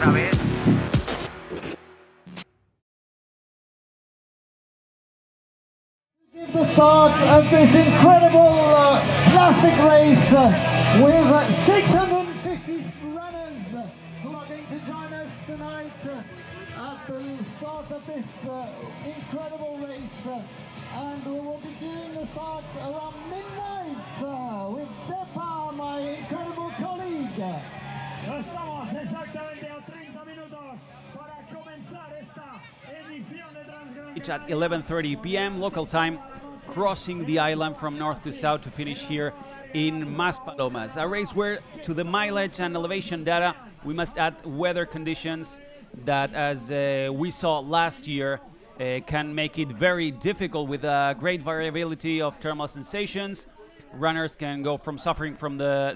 otra vez. Give the start of this incredible classic race with 650 runners who are going to join us tonight at the start of this incredible race. And we will be doing the start around midnight with Depa, my incredible colleague. Estamos exactamente a 30 minutos para comenzar esta edición de Transgrancanaria. It's at 11:30 p.m. local time, crossing the island from north to south to finish here in Maspalomas. A race where, to the mileage and elevation data, we must add weather conditions that, as we saw last year, can make it very difficult with a great variability of thermal sensations. Runners can go from suffering from the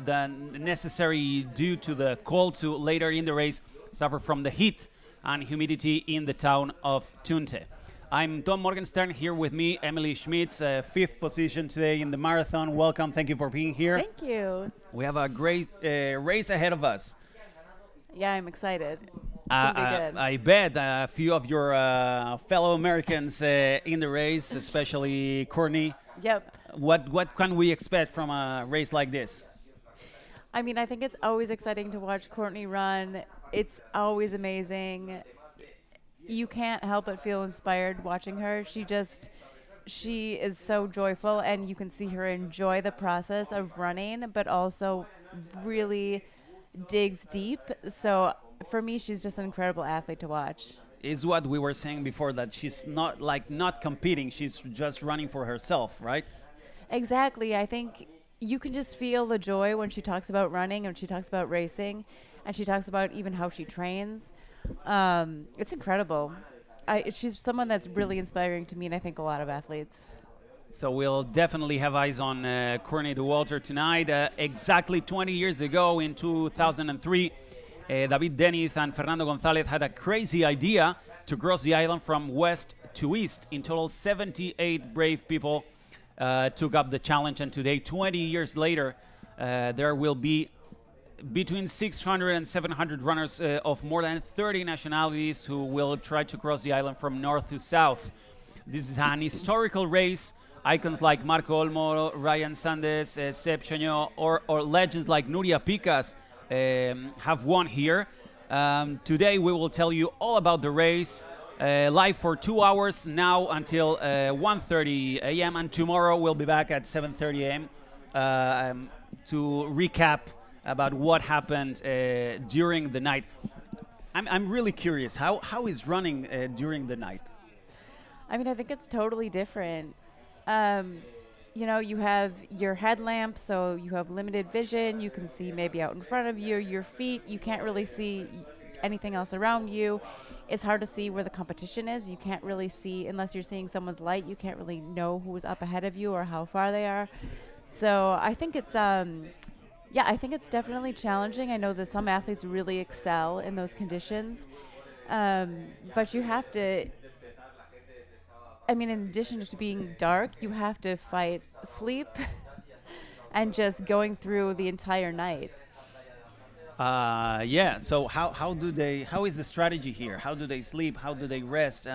necessary due to the cold to later in the race suffer from the heat and humidity in the town of Tunte. I'm Tom Morgenstern, here with me, Emily Schmitz, fifth position today in the marathon. Welcome, thank you for being here. Thank you. We have a great race ahead of us. Yeah, I'm excited. It's gonna be good. I bet a few of your fellow Americans in the race, especially Courtney. Yep. What can we expect from a race like this? I mean, I think it's always exciting to watch Courtney run. It's always amazing. You can't help but feel inspired watching her. She is so joyful, and you can see her enjoy the process of running, but also really digs deep. So for me, she's just an incredible athlete to watch. Is what we were saying before, that she's not competing, she's just running for herself, right? Exactly. I think you can just feel the joy when she talks about running and she talks about racing, and she talks about even how she trains. It's incredible. She's someone that's really inspiring to me, and I think a lot of athletes. So we'll definitely have eyes on Courtney Dauwalter tonight. Exactly 20 years ago, in 2003, David Denith and Fernando González had a crazy idea to cross the island from west to east. In total, 78 brave people took up the challenge, and today, 20 years later, there will be between 600 and 700 runners of more than 30 nationalities who will try to cross the island from north to south. This is an historical race. Icons like Marco Olmo, Ryan Sandes, Seb Chagnot, or legends like Nuria Picas have won here. Today we will tell you all about the race, live for 2 hours now until 1:30 a.m. and tomorrow we'll be back at 7:30 a.m. To recap about what happened during the night. I'm really curious, how is running during the night? I mean, I think it's totally different. You have your headlamp, so you have limited vision. You can see maybe out in front of you, your feet. You can't really see anything else around you. It's hard to see where the competition is. You can't really see, unless you're seeing someone's light, you can't really know who's up ahead of you or how far they are. So I think it's, I think it's definitely challenging. I know that some athletes really excel in those conditions. But you have to, in addition to being dark, you have to fight sleep and just going through the entire night. So how is the strategy here? How do they sleep? How do they rest?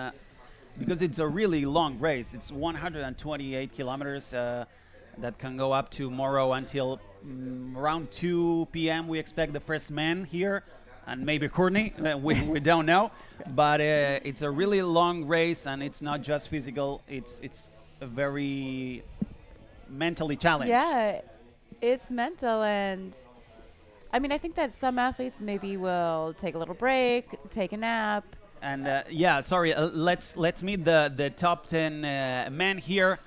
Because it's a really long race. It's 128 kilometers that can go up tomorrow until around 2 p.m. We expect the first man here, and maybe Courtney, we don't know. But it's a really long race, and it's not just physical, it's a very mentally challenged. Yeah, it's mental, and I think that some athletes maybe will take a little break, take a nap. And let's meet the top 10 men here.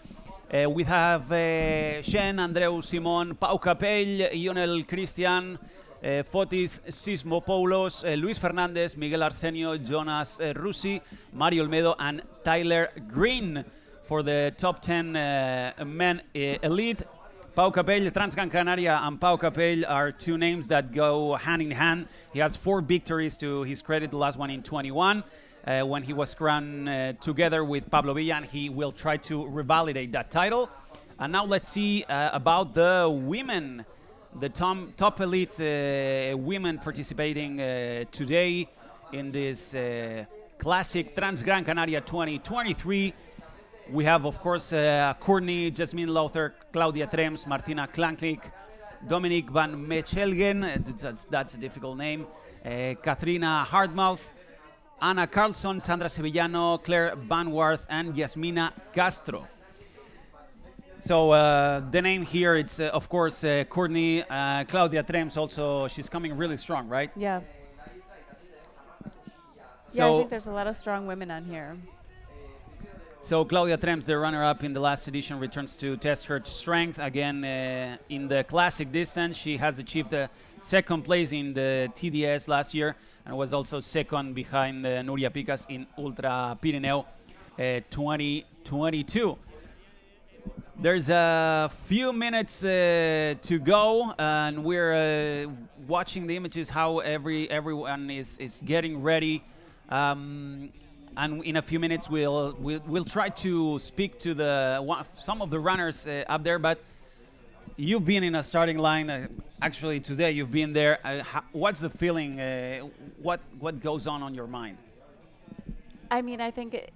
We have Shen, Andreu Simon, Pau Capell, Ionel Christian, Fotis Sismopoulos, Luis Fernandez, Miguel Arsenio, Jonas Rusi, Mario Olmedo, and Tyler Green for the top 10 men elite. Pau Capell, Transgrancanaria, and Pau Capell are two names that go hand in hand. He has 4 victories to his credit, the last one in 21. When he was crowned together with Pablo Villa, and he will try to revalidate that title. And now let's see about the women the top elite women participating today in this classic Transgrancanaria 2023. We have, of course, Courtney, Jasmine Lowther, Claudia Trems, Martina Klanklik, Dominique van Mechelgen, that's a difficult name, Katharina Hardmouth, Anna Carlson, Sandra Sevillano, Claire Banwarth, and Yasmina Castro. So the name here, it's of course Courtney, Claudia Trems also, she's coming really strong, right? Yeah. So Yeah, I think there's a lot of strong women on here. So Claudia Trems, the runner-up in the last edition, returns to test her strength again in the classic distance. She has achieved second place in the TDS last year and was also second behind Nuria Picas in Ultra Pirineo 2022. There's a few minutes to go, and we're watching the images how everyone is getting ready. And in a few minutes, we'll try to speak to some of the runners up there. But you've been in a starting line. Actually, today you've been there. What's the feeling? What goes on your mind? I mean, I think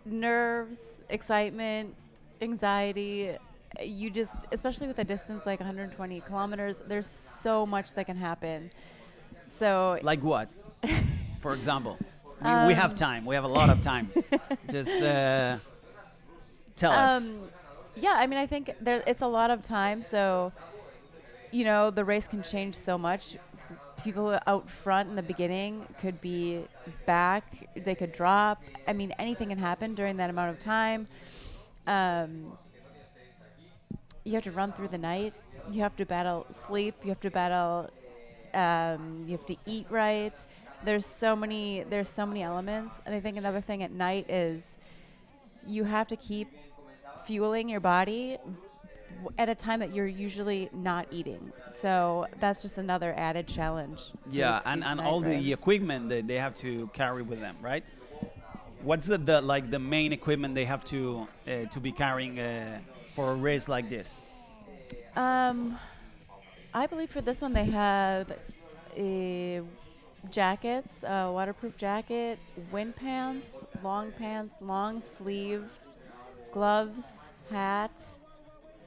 nerves, excitement, anxiety. You just, especially with a distance like 120 kilometers, there's so much that can happen. So, like what, for example? We have time. We have a lot of time. Just tell us. Yeah, I mean, I think it's a lot of time. So, you know, the race can change so much. People out front in the beginning could be back. They could drop. I mean, anything can happen during that amount of time. You have to run through the night. You have to battle sleep. You have to battle. You have to eat right. There's so many elements, and I think another thing at night is you have to keep fueling your body at a time that you're usually not eating. So that's just another added challenge. Yeah, and all the equipment that they have to carry with them, right? What's the main equipment they have to be carrying for a race like this? I believe for this one they have jackets, waterproof jacket, wind pants, long sleeve, gloves, hat.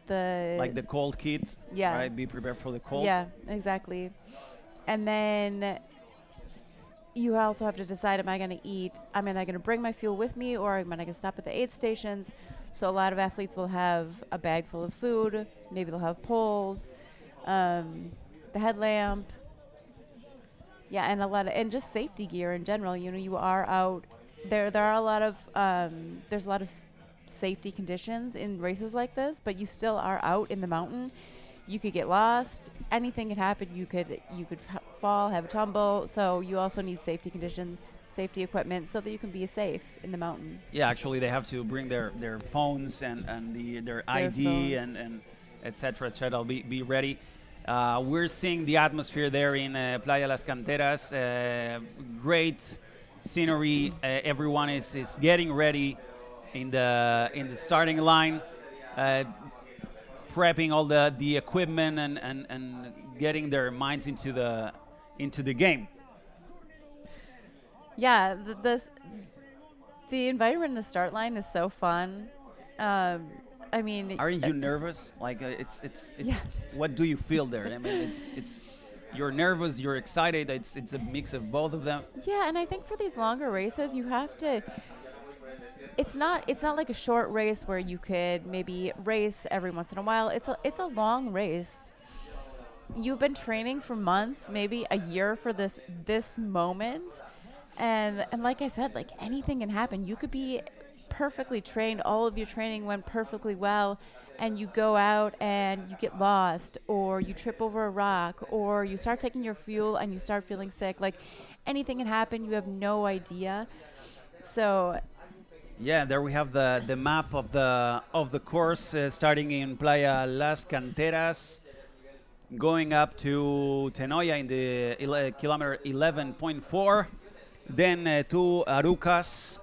Like the cold kit, yeah. Right? Be prepared for the cold. Yeah, exactly. And then you also have to decide, am I going to eat? Am I going to bring my fuel with me, or am I going to stop at the aid stations? So a lot of athletes will have a bag full of food. Maybe they'll have poles, the headlamp. Yeah, and just safety gear in general. You know, you are out there. There are a lot of there's a lot of safety conditions in races like this, but you still are out in the mountain. You could get lost. Anything could happen. You could fall, have a tumble. So you also need safety conditions, safety equipment, so that you can be safe in the mountain. Yeah, actually, they have to bring their phones and their ID and etc. etc. Be ready. We're seeing the atmosphere there in Playa Las Canteras. Great scenery. Everyone is getting ready in the starting line, prepping all the equipment and getting their minds into the game. Yeah, the environment in the start line is so fun. I mean, aren't you nervous? Like it's yes. What do you feel there? I mean, it's you're nervous, you're excited. It's a mix of both of them. Yeah, and I think for these longer races, you have to. It's not like a short race where you could maybe race every once in a while. It's a long race. You've been training for months, maybe a year for this moment, and like I said, like anything can happen. You could be perfectly trained, all of your training went perfectly well, and you go out and you get lost, or you trip over a rock, or you start taking your fuel and you start feeling sick. Like anything can happen. You have no idea. So yeah, there we have the map of the course, starting in Playa Las Canteras, going up to Tenoya in the kilometer 11.4, then to Arucas.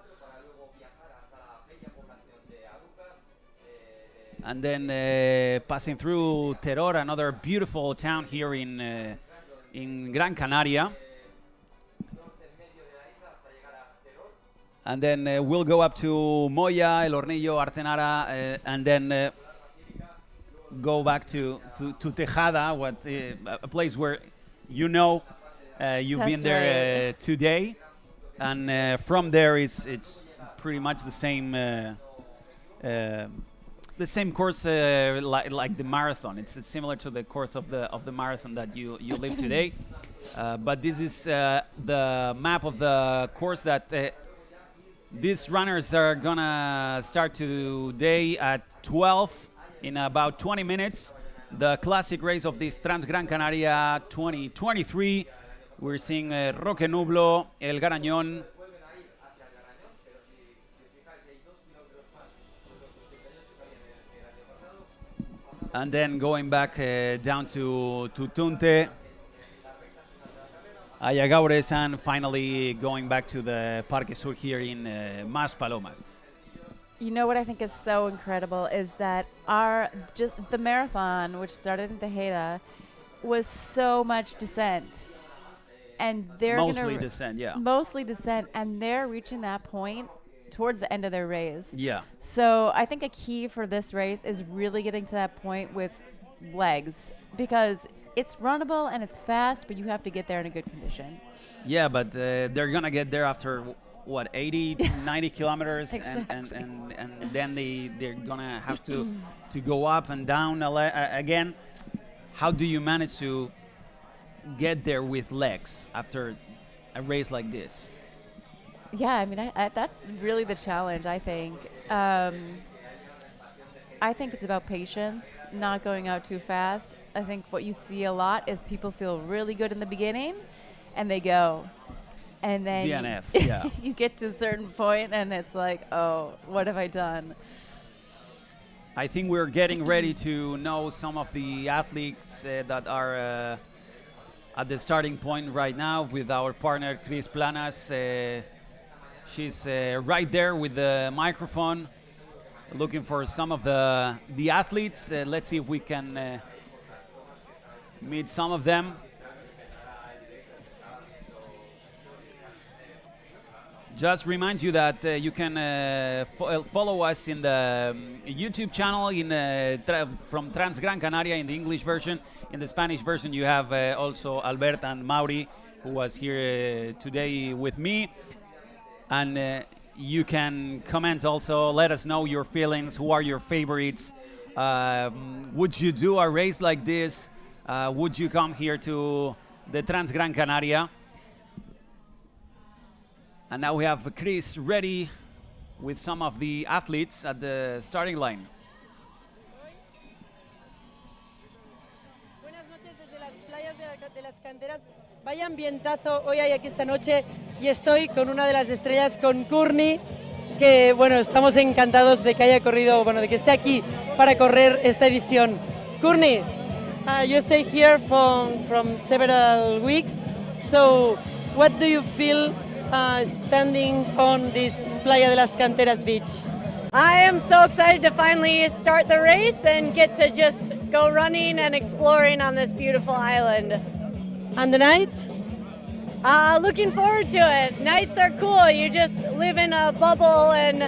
and then passing through Teror, another beautiful town here in Gran Canaria. And then we'll go up to Moya, El Hornillo, Artenara, and then go back to Tejada, a place where you've That's been there today, and from there it's pretty much the same course like the marathon. It's similar to the course of the marathon that you live today, but this is the map of the course that these runners are gonna start today at 12 in about 20 minutes. The classic race of this Transgrancanaria 2023. We're seeing Roque Nublo, El Garañón, and then going back down to Tunte, Ayagaures, and finally going back to the Parque Sur here in Mas Palomas. You know what I think is so incredible is that the marathon, which started in Tejeda, was so much descent. And they're Mostly descent, yeah. Mostly descent, and they're reaching that point towards the end of their race. Yeah. So I think a key for this race is really getting to that point with legs, because it's runnable and it's fast, but you have to get there in a good condition. Yeah, but they're gonna get there after what, 80, 90 kilometers, Exactly. and then they're gonna have to go up and down again. How do you manage to get there with legs after a race like this? Yeah, I mean, that's really the challenge, I think. I think it's about patience, not going out too fast. I think what you see a lot is people feel really good in the beginning, and they go. And then DNF, yeah. you get to a certain point, and it's like, oh, what have I done? I think we're getting ready to know some of the athletes that are at the starting point right now with our partner, Chris Planas. She's right there with the microphone, looking for some of the athletes. Let's see if we can meet some of them. Just remind you that you can follow us in the YouTube channel from Transgrancanaria in the English version. In the Spanish version, you have also Albert and Mauri, who was here today with me. And you can comment also, let us know your feelings, who are your favorites. Would you do a race like this? Would you come here to the Transgrancanaria? And now we have Chris ready with some of the athletes at the starting line. Buenas noches desde las playas de las canteras. Vaya ambientazo hoy hay aquí esta noche y estoy con una de las estrellas, con Courtney, que bueno, estamos encantados de que haya corrido, bueno, de que esté aquí para correr esta edición. Courtney, you stay here from several weeks, so what do you feel standing on this Playa de las Canteras beach? I am so excited to finally start the race and get to just go running and exploring on this beautiful island. And the night? Looking forward to it. Nights are cool. You just live in a bubble and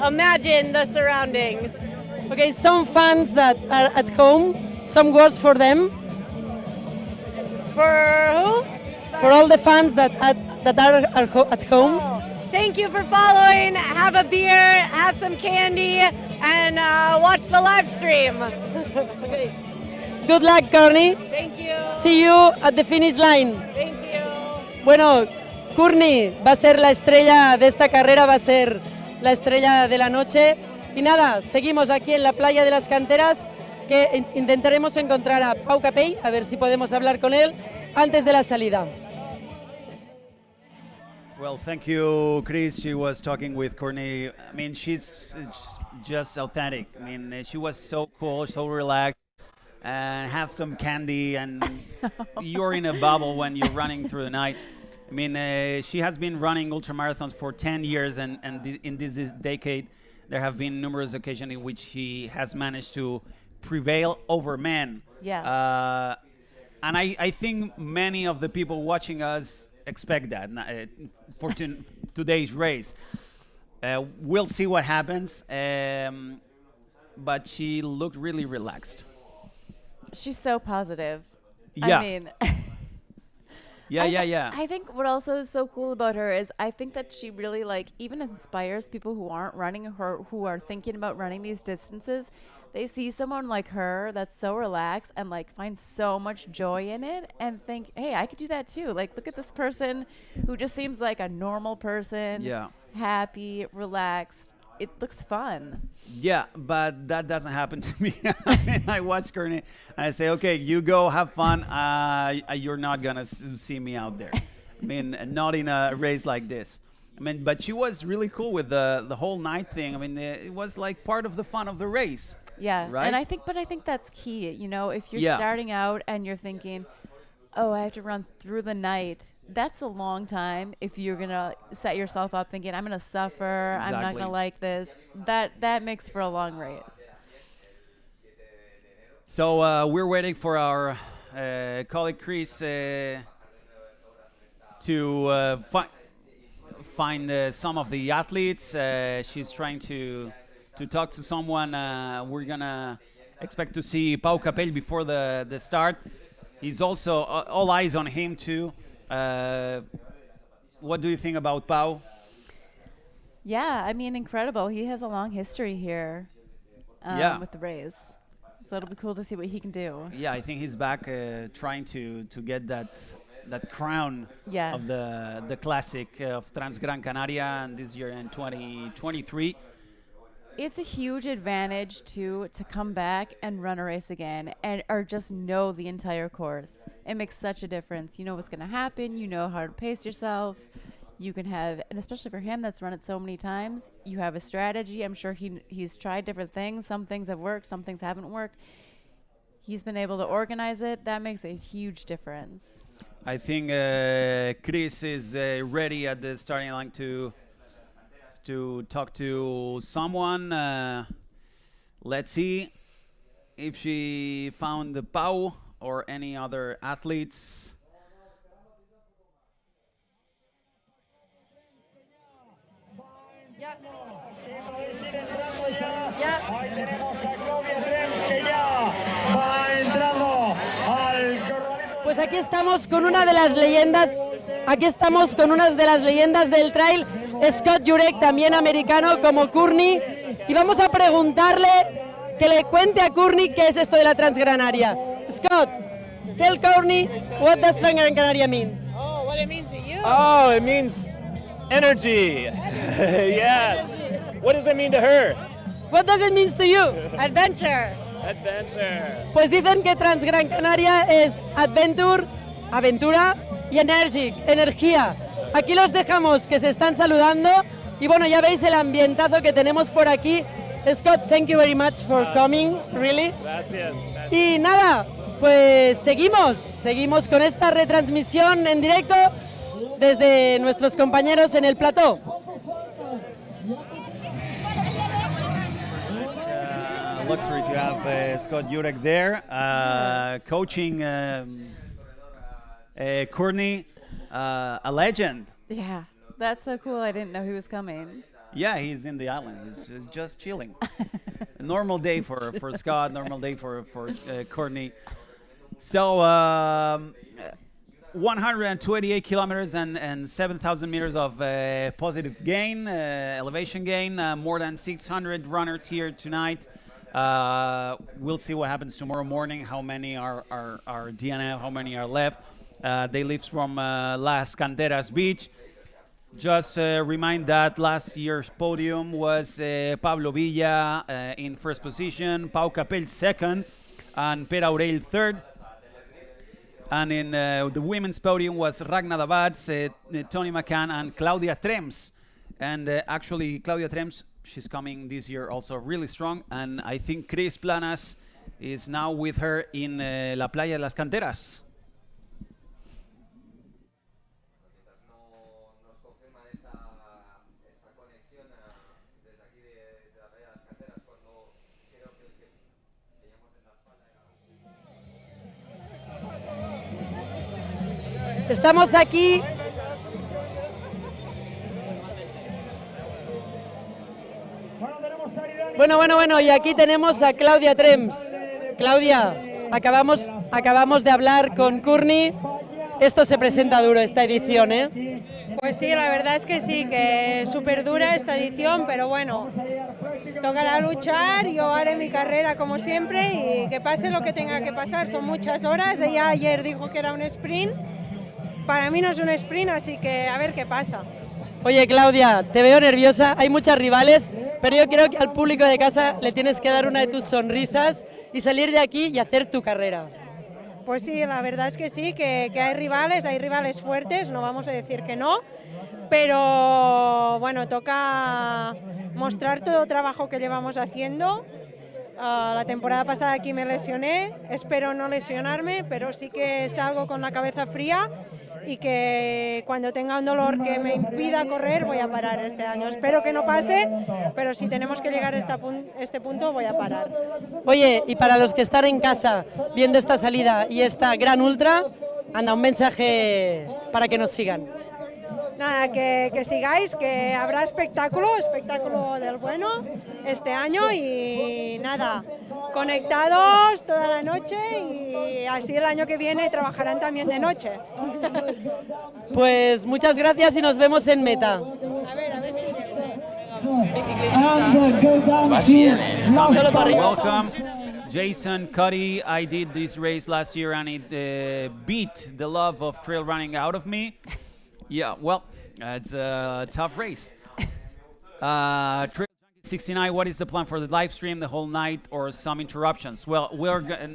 imagine the surroundings. Okay, some fans that are at home, some words for them. For who? For all the fans that are at home. Thank you for following. Have a beer, have some candy, and watch the live stream. Okay. Good luck, Courtney. Thank you. See you at the finish line. Thank you. Bueno, Courtney va a ser la estrella de esta carrera, va a ser la estrella de la noche. Y nada, seguimos aquí en la Playa de las Canteras, que intentaremos encontrar a Pau Capell, a ver si podemos hablar con él antes de la salida. Well, thank you, Chris. She was talking with Courtney. I mean, she's just authentic. I mean, she was so cool, so relaxed, and have some candy, and you're in a bubble when you're running through the night. I mean, she has been running ultramarathons for 10 years, and in this decade, there have been numerous occasions in which he has managed to prevail over men. Yeah. And I think many of the people watching us expect that for today's race. We'll see what happens. But she looked really relaxed. She's so positive. Yeah. I mean, Yeah. I think what also is so cool about her is I think that she really like even inspires people who aren't running or who are thinking about running these distances. They see someone like her that's so relaxed and like finds so much joy in it and think, hey, I could do that too. Like, look at this person who just seems like a normal person. Yeah. Happy, relaxed. It looks fun. Yeah, but that doesn't happen to me. I mean, I watch Courtney and I say, okay, you go, have fun. You're not going to see me out there. I mean, not in a race like this. I mean, but she was really cool with the whole night thing. I mean, it was like part of the fun of the race. Yeah, right? and I think that's key. You know, if you're Yeah. starting out and you're thinking, oh, I have to run through the night, that's a long time. If you're gonna set yourself up thinking, I'm gonna suffer, I'm not Exactly. gonna like this, that makes for a long race. So we're waiting for our colleague Chris to find some of the athletes. She's trying to talk to someone. We're gonna expect to see Pau Capell before the start. He's also all eyes on him too. What do you think about Pau? Yeah, I mean, incredible. He has a long history here Yeah. with the race. So it'll be cool to see what he can do. Yeah, I think he's back trying to get that crown Yeah. of the classic of Transgrancanaria, and this year in 2023. It's a huge advantage to come back and run a race again and or just know the entire course. It makes such a difference. You know what's going to happen. You know how to pace yourself. You can have, and especially for him that's run it so many times, you have a strategy. I'm sure he's tried different things. Some things have worked, some things haven't worked. He's been able to organize it. That makes a huge difference. I think Chris is ready at the starting line to talk to someone. Let's see if she found the Pau or any other athletes. Ya. Sí, podéis ir entrando ya. Ya. Ahí tenemos a Claudia Trems que ya va entrando al corralito. Pues aquí estamos con una de las leyendas. Aquí estamos con unas de las leyendas del trail, Scott Jurek, también americano como Courtney, y vamos a preguntarle que le cuente a Courtney qué es esto de la Transgranaria. Scott, tell Courtney what does Transgrancanaria means. Oh, what it means to you? Oh, it means energy. Yes. What does it mean to her? What does it mean to you? Adventure. Adventure. Pues dicen que Transgrancanaria es adventure, aventura y energía. Aquí los dejamos que se están saludando y bueno, ya veis el ambientazo que tenemos por aquí. Scott, thank you very much for coming, really. Gracias. Y nada, pues seguimos con esta retransmisión en directo desde nuestros compañeros en el plató. Luxury to have Scott Jurek there, coaching Courtney, a legend. Yeah, that's so cool. I didn't know he was coming. Yeah, he's in the island. He's just chilling. A normal day for Scott, normal day for Courtney. So 128 kilometers and 7,000 meters of positive gain, elevation gain, more than 600 runners here tonight. We'll see what happens tomorrow morning, how many are DNF, how many are left. They leave from Las Canteras Beach. Just remind that last year's podium was Pablo Villa in first position, Pau Capell second, and Per Aurel third. And in the women's podium was Ragna Dabats, Tony McCann, and Claudia Trems. And actually, Claudia Trems, she's coming this year also really strong. And I think Chris Planas is now with her in La Playa de las Canteras. Estamos aquí. Bueno, y aquí tenemos a Claudia Trems. Claudia, acabamos de hablar con Courtney. Esto se presenta duro, esta edición, ¿eh? Pues sí, la verdad es que sí, que es súper dura esta edición, pero bueno, tocará luchar, yo haré mi carrera como siempre y que pase lo que tenga que pasar, son muchas horas. Ella ayer dijo que era un sprint, para mí no es un sprint, así que a ver qué pasa. Oye, Claudia, te veo nerviosa, hay muchas rivales, pero yo creo que al público de casa le tienes que dar una de tus sonrisas y salir de aquí y hacer tu carrera. Pues sí, la verdad es que sí, que hay rivales fuertes, no vamos a decir que no, pero bueno, toca mostrar todo el trabajo que llevamos haciendo. La temporada pasada aquí me lesioné, espero no lesionarme, pero sí que salgo con la cabeza fría y que cuando tenga un dolor que me impida correr voy a parar este año. Espero que no pase, pero si tenemos que llegar a este punto voy a parar. Oye, y para los que están en casa viendo esta salida y esta gran ultra, anda un mensaje para que nos sigan. Nada, que sigáis, que habrá espectáculo del bueno este año y nada, conectados toda la noche y así el año que viene trabajarán también de noche. Pues muchas gracias y nos vemos en meta. A ver. Welcome, Jason Cuddy. I did this race last year and it beat the love of trail running out of me. Yeah, well, it's a tough race. Trail Junkie 69, what is the plan for the live stream, the whole night, or some interruptions? Well,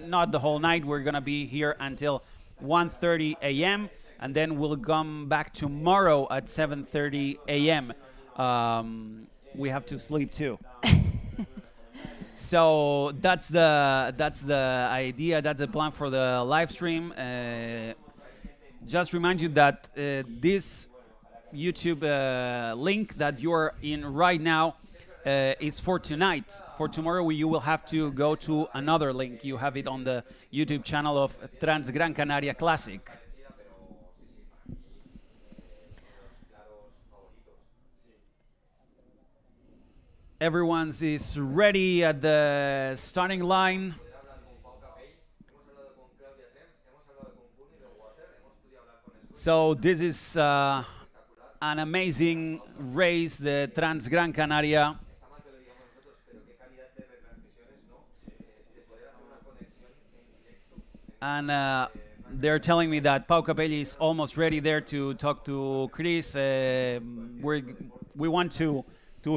not the whole night. We're going to be here until 1:30 a.m. and then we'll come back tomorrow at 7:30 a.m. We have to sleep too. So that's the idea. That's the plan for the live stream. Just remind you that this YouTube link that you're in right now is for tonight. For tomorrow, you will have to go to another link. You have it on the YouTube channel of Transgrancanaria Classic. Everyone is ready at the starting line. So this is an amazing race, the Transgrancanaria. And they're telling me that Pau Capelli is almost ready there to talk to Chris. We want to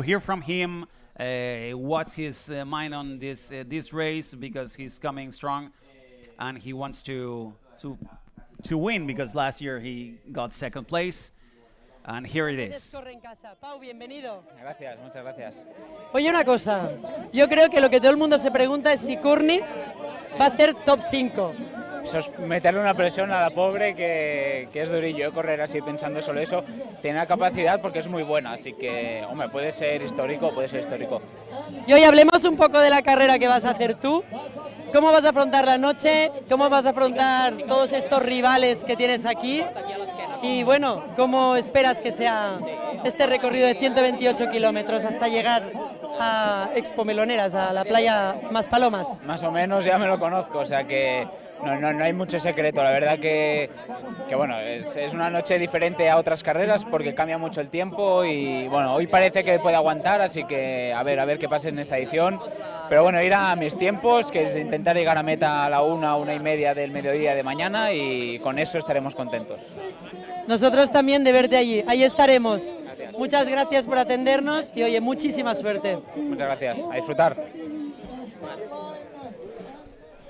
hear from him what's his mind on this race, because he's coming strong and he wants to win, because last year he got second place. And here it is. Pau, bienvenido. Gracias, muchas gracias. Oye, una cosa, yo creo que lo que todo el mundo se pregunta es si Courtney va a hacer top 5. Eso es meterle una presión a la pobre que es durillo, correr así pensando solo eso. Tiene la capacidad porque es muy buena, así que, hombre, puede ser histórico. Y hoy hablemos un poco de la carrera que vas a hacer tú. ¿Cómo vas a afrontar la noche? ¿Cómo vas a afrontar todos estos rivales que tienes aquí? Y bueno, ¿cómo esperas que sea este recorrido de 128 kilómetros hasta llegar a Expo Meloneras, a la playa Maspalomas? Más o menos ya me lo conozco, o sea que no hay mucho secreto. La verdad que bueno, es una noche diferente a otras carreras porque cambia mucho el tiempo y bueno, hoy parece que puede aguantar, así que a ver qué pasa en esta edición. Pero bueno, ir a mis tiempos, que es intentar llegar a meta a la 1:30 del mediodía de mañana, y con eso estaremos contentos. Nosotros también de verte allí, ahí estaremos. Gracias. Muchas gracias por atendernos y oye, muchísima suerte. Muchas gracias, a disfrutar.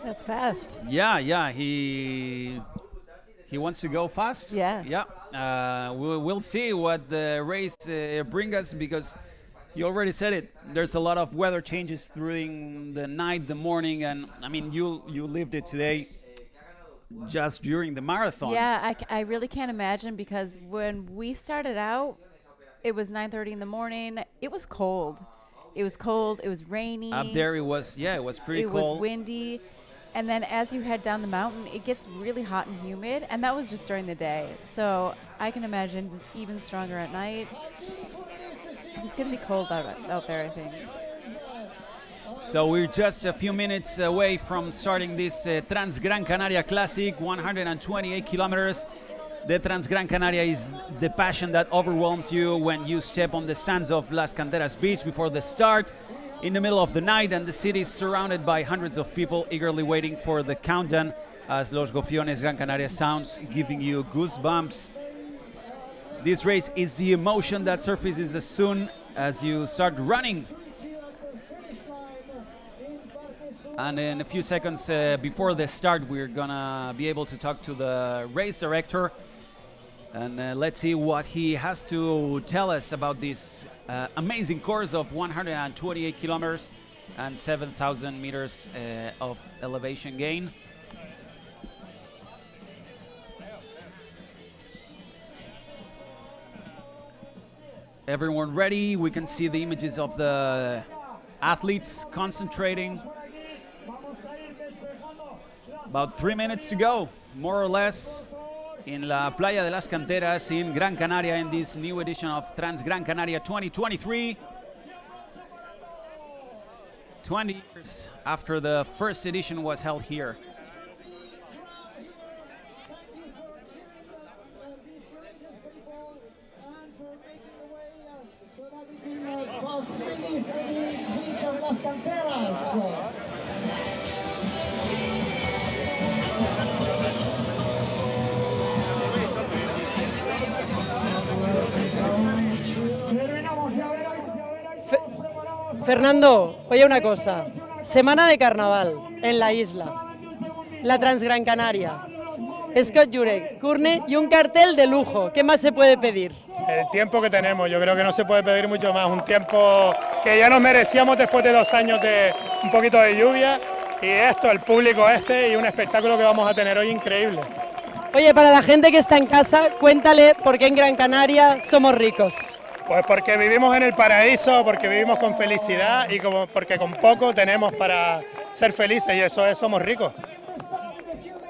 That's fast. Yeah, he wants to go fast. Yeah. We'll see what the race brings us, because you already said it. There's a lot of weather changes during the night, the morning, and I mean, you lived it today just during the marathon. Yeah, I really can't imagine, because when we started out, it was 9:30 in the morning. It was cold. It was rainy. Up there, it was pretty cold. It was windy. And then as you head down the mountain, it gets really hot and humid, and that was just during the day. So I can imagine it's even stronger at night. It's going to be cold out there, I think. So we're just a few minutes away from starting this Transgrancanaria Classic, 128 kilometers. The Transgrancanaria is the passion that overwhelms you when you step on the sands of Las Canteras Beach before the start in the middle of the night, and the city is surrounded by hundreds of people eagerly waiting for the countdown as Los Gofiones Gran Canaria sounds, giving you goosebumps. This race is the emotion that surfaces as soon as you start running. And in a few seconds before the start, we're gonna be able to talk to the race director, and let's see what he has to tell us about this amazing course of 128 kilometers and 7,000 meters of elevation gain. Everyone ready? We can see the images of the athletes concentrating. About 3 minutes to go, more or less, in La Playa de las Canteras in Gran Canaria in this new edition of Transgrancanaria 2023. 20 years after the first edition was held here. Fernando, oye una cosa, semana de carnaval en la isla, la Transgrancanaria, Scott Jurek, Courtney y un cartel de lujo, ¿qué más se puede pedir? El tiempo que tenemos, yo creo que no se puede pedir mucho más, un tiempo que ya nos merecíamos después de 2 años de un poquito de lluvia, y esto, el público y un espectáculo que vamos a tener hoy increíble. Oye, para la gente que está en casa, cuéntale por qué en Gran Canaria somos ricos. Pues porque vivimos en el paraíso, porque vivimos con felicidad y porque con poco tenemos para ser felices, y eso es, somos ricos.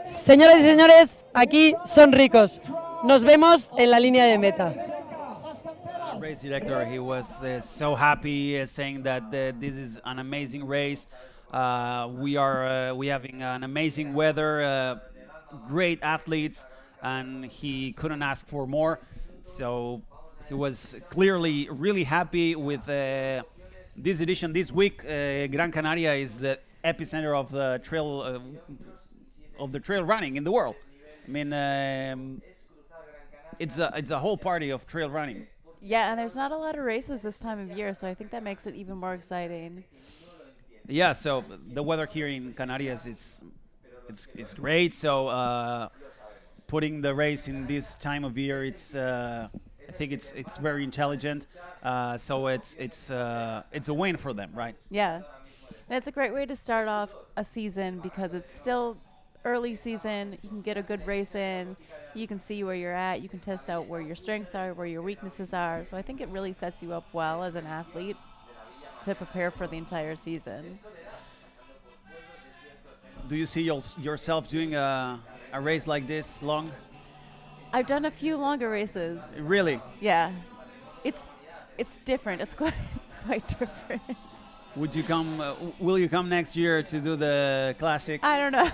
Señoras y señores, aquí son ricos. Nos vemos en la línea de meta. Race director, he was so happy saying that this is an amazing race. We having an amazing weather, great athletes, and he couldn't ask for more. So he was clearly really happy with this edition. This week, Gran Canaria is the epicenter of the trail running in the world. I mean, it's a whole party of trail running. Yeah, and there's not a lot of races this time of year, so I think that makes it even more exciting. Yeah, so the weather here in Canarias is great. So putting the race in this time of year, I think it's very intelligent. So it's a win for them, right? Yeah, and it's a great way to start off a season because it's still early season. You can get a good race in. You can see where you're at. You can test out where your strengths are, where your weaknesses are. So I think it really sets you up well as an athlete to prepare for the entire season. Do you see yourself doing a race like this long? I've done a few longer races. Really? Yeah, it's different. It's quite different. Would you come? Will you come next year to do the classic? I don't know.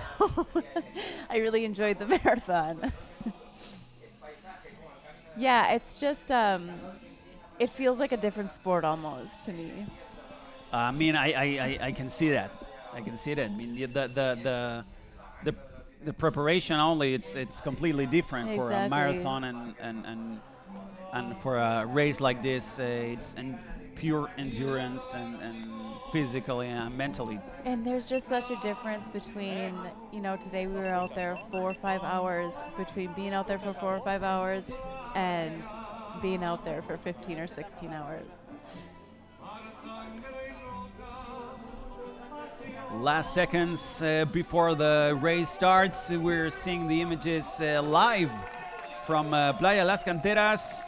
I really enjoyed the marathon. Yeah, it's just it feels like a different sport almost to me. I mean, I can see that. I can see that. I mean, the preparation only it's completely different. Exactly. For a marathon and for a race like this. It's pure endurance and physically and mentally. And there's just such a difference between, today we were out there 4 or 5 hours, between being out there for 4 or 5 hours and being out there for 15 or 16 hours. Last seconds before the race starts, we're seeing the images live from Playa Las Canteras.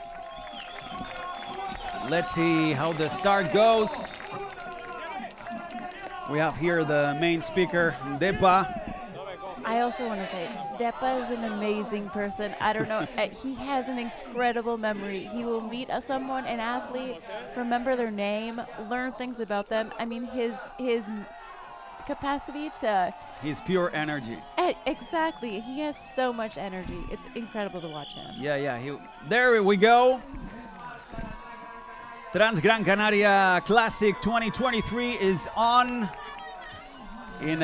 Let's see how the start goes. We have here the main speaker, Depa. I also want to say, Depa is an amazing person. I don't know. He has an incredible memory. He will meet someone, an athlete, remember their name, learn things about them. I mean, his capacity to... His pure energy. Exactly. He has so much energy. It's incredible to watch him. Yeah. There we go. Transgrancanaria Classic 2023 is on in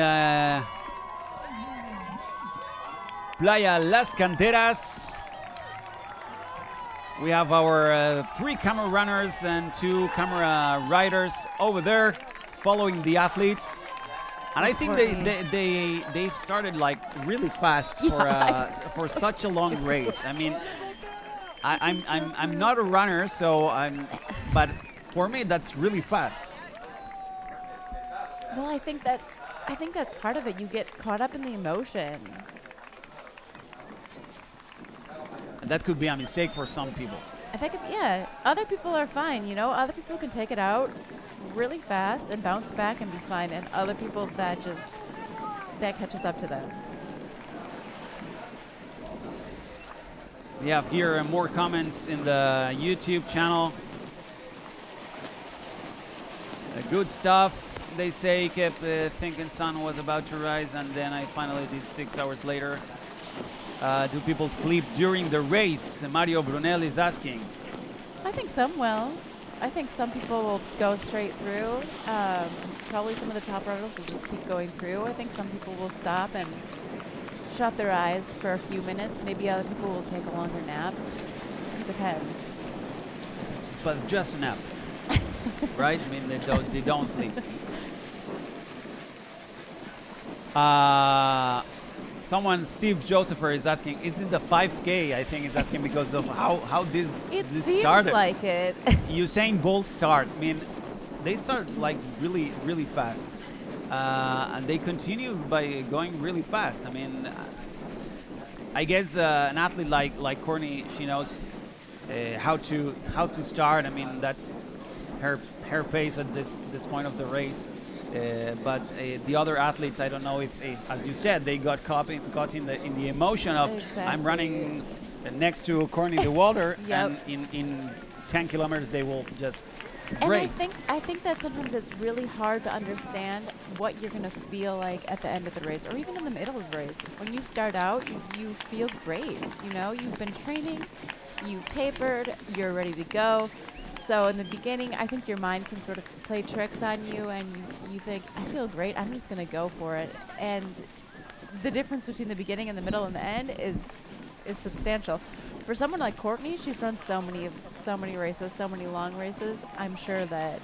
Playa Las Canteras. We have our 3 camera runners and 2 camera riders over there following the athletes. And I think they've started like really fast for such a long race. I mean, I'm not a runner, but for me that's really fast. Well, I think that's part of it. You get caught up in the emotion. And that could be a mistake for some people. I think, yeah, other people are fine, you know? Other people can take it out really fast and bounce back and be fine, and other people that catches up to them. We have here more comments in the YouTube channel. Good stuff. They say, kept thinking sun was about to rise, and then I finally did 6 hours later. Do people sleep during the race? Mario Brunel is asking. I think some will. I think some people will go straight through. Probably some of the top runners will just keep going through. I think some people will stop and shut their eyes for a few minutes. Maybe other people will take a longer nap. It depends. But just a nap, right? I mean, they don't sleep. Someone, Steve Josepher, is asking, is this a 5K? I think he's asking because of how this seems started. Like it. Usain Bolt start. I mean, they start like really, really fast. And they continue by going really fast. I mean, I guess an athlete like Courtney, she knows how to start. I mean, that's her pace at this point of the race. But the other athletes, I don't know if, as you said, they got caught in the emotion of I'm running next to Courtney Dauwalter, Yep. and in 10 kilometers they will just break. break. And I think that sometimes it's really hard to understand what you're going to feel like at the end of the race, or even in the middle of the race. When you start out, you feel great. You know, you've been training, you've tapered, you're ready to go. So in the beginning, I think your mind can sort of play tricks on you, and you think, I feel great, I'm just going to go for it. And the difference between the beginning and the middle and the end is substantial. For someone like Courtney, she's run so many races, so many long races. I'm sure that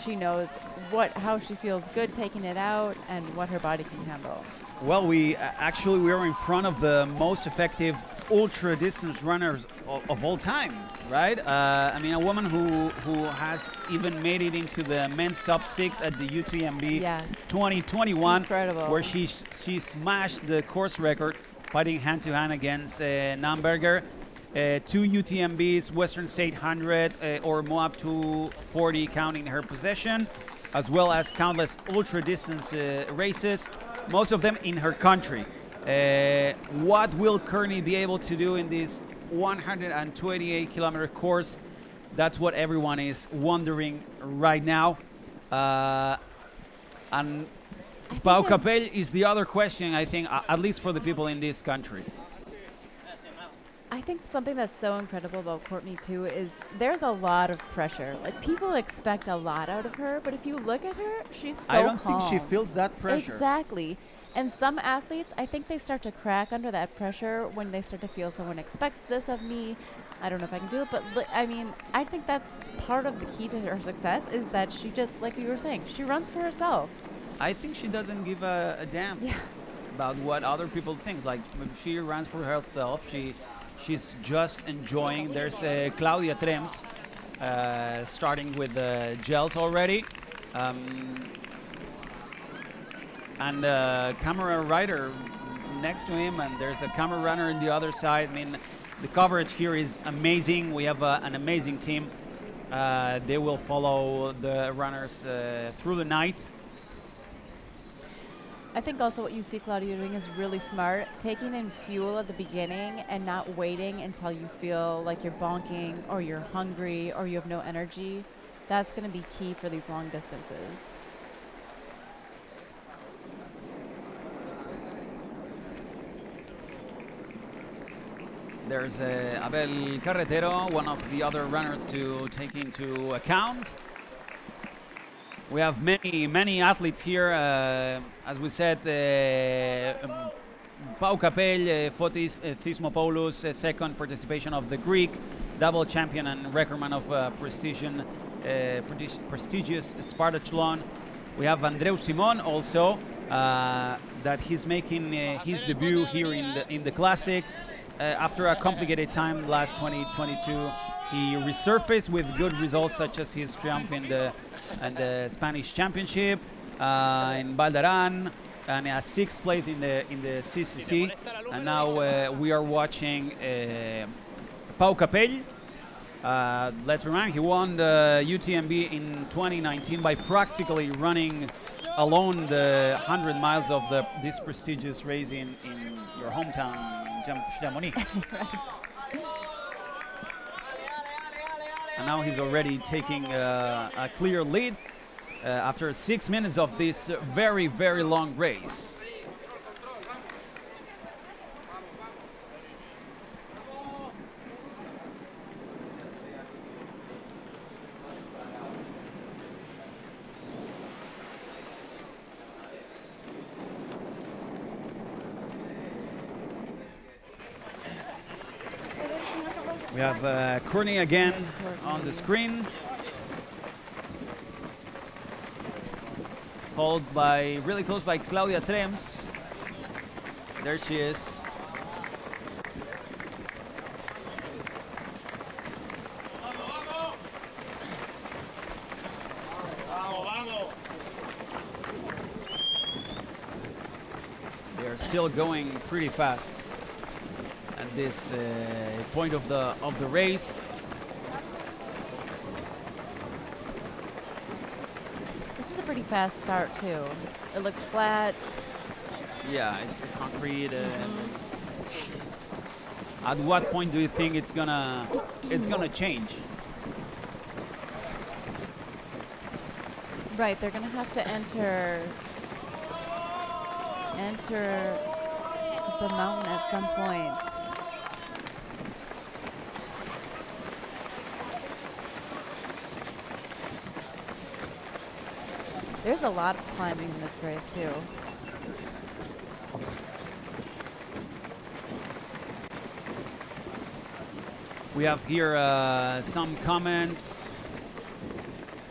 she knows how she feels good taking it out and what her body can handle. Well, we are in front of the most effective ultra distance runners of all time, right? I mean, a woman who has even made it into the men's top 6 at the UTMB 2021. Incredible. Where she smashed the course record, fighting hand-to-hand against Namberger. 2 UTMBs, Western State 100 or Moab 240 counting her possession, as well as countless ultra distance races, most of them in her country. What will Courtney be able to do in this 128 kilometer course? That's what everyone is wondering right now. And Pau Capell is the other question, I think, at least for the people in this country. I think something that's so incredible about Courtney too is there's a lot of pressure. Like, people expect a lot out of her, but if you look at her, she's so I don't calm. think she feels that pressure. Exactly. And some athletes, I think they start to crack under that pressure when they start to feel someone expects this of me. I don't know if I can do it, but I mean, I think that's part of the key to her success is that she just, like you were saying, she runs for herself. I think she doesn't give a damn about what other people think. Like, she runs for herself. She's just enjoying. There's Claudia Trems starting with the gels already. And camera rider next to him, and there's a camera runner on the other side. I mean, the coverage here is amazing. We have an amazing team. They will follow the runners through the night. I think also what you see Claudia doing is really smart, taking in fuel at the beginning and not waiting until you feel like you're bonking or you're hungry or you have no energy. That's going to be key for these long distances. There's Abel Carretero, one of the other runners to take into account. We have many athletes here. As we said, Pau Capell, Fotis Thismopoulos, second participation of the Greek, double champion and recordman of prestigious Spartathlon. We have Andreu Simon also, that he's making his debut here in the Classic. After a complicated time last 2022, he resurfaced with good results such as his triumph in the Spanish Championship, in Valdaran, and a sixth place in the CCC. And now we are watching Pau Capell. Let's remind, he won the UTMB in 2019 by practically running alone the 100 miles of this prestigious race in your hometown, Chamonix. And now he's already taking a clear lead after 6 minutes of this very long race. We have Courtney again on the screen, followed by, really close by, Claudia Trems. There she is. They are still going pretty fast at this point of the race. This is a pretty fast start too. It looks flat. Yeah, it's the concrete. At what point do you think it's gonna change? Right, they're gonna have to enter the mountain at some point. There's a lot of climbing in this race too. We have here some comments.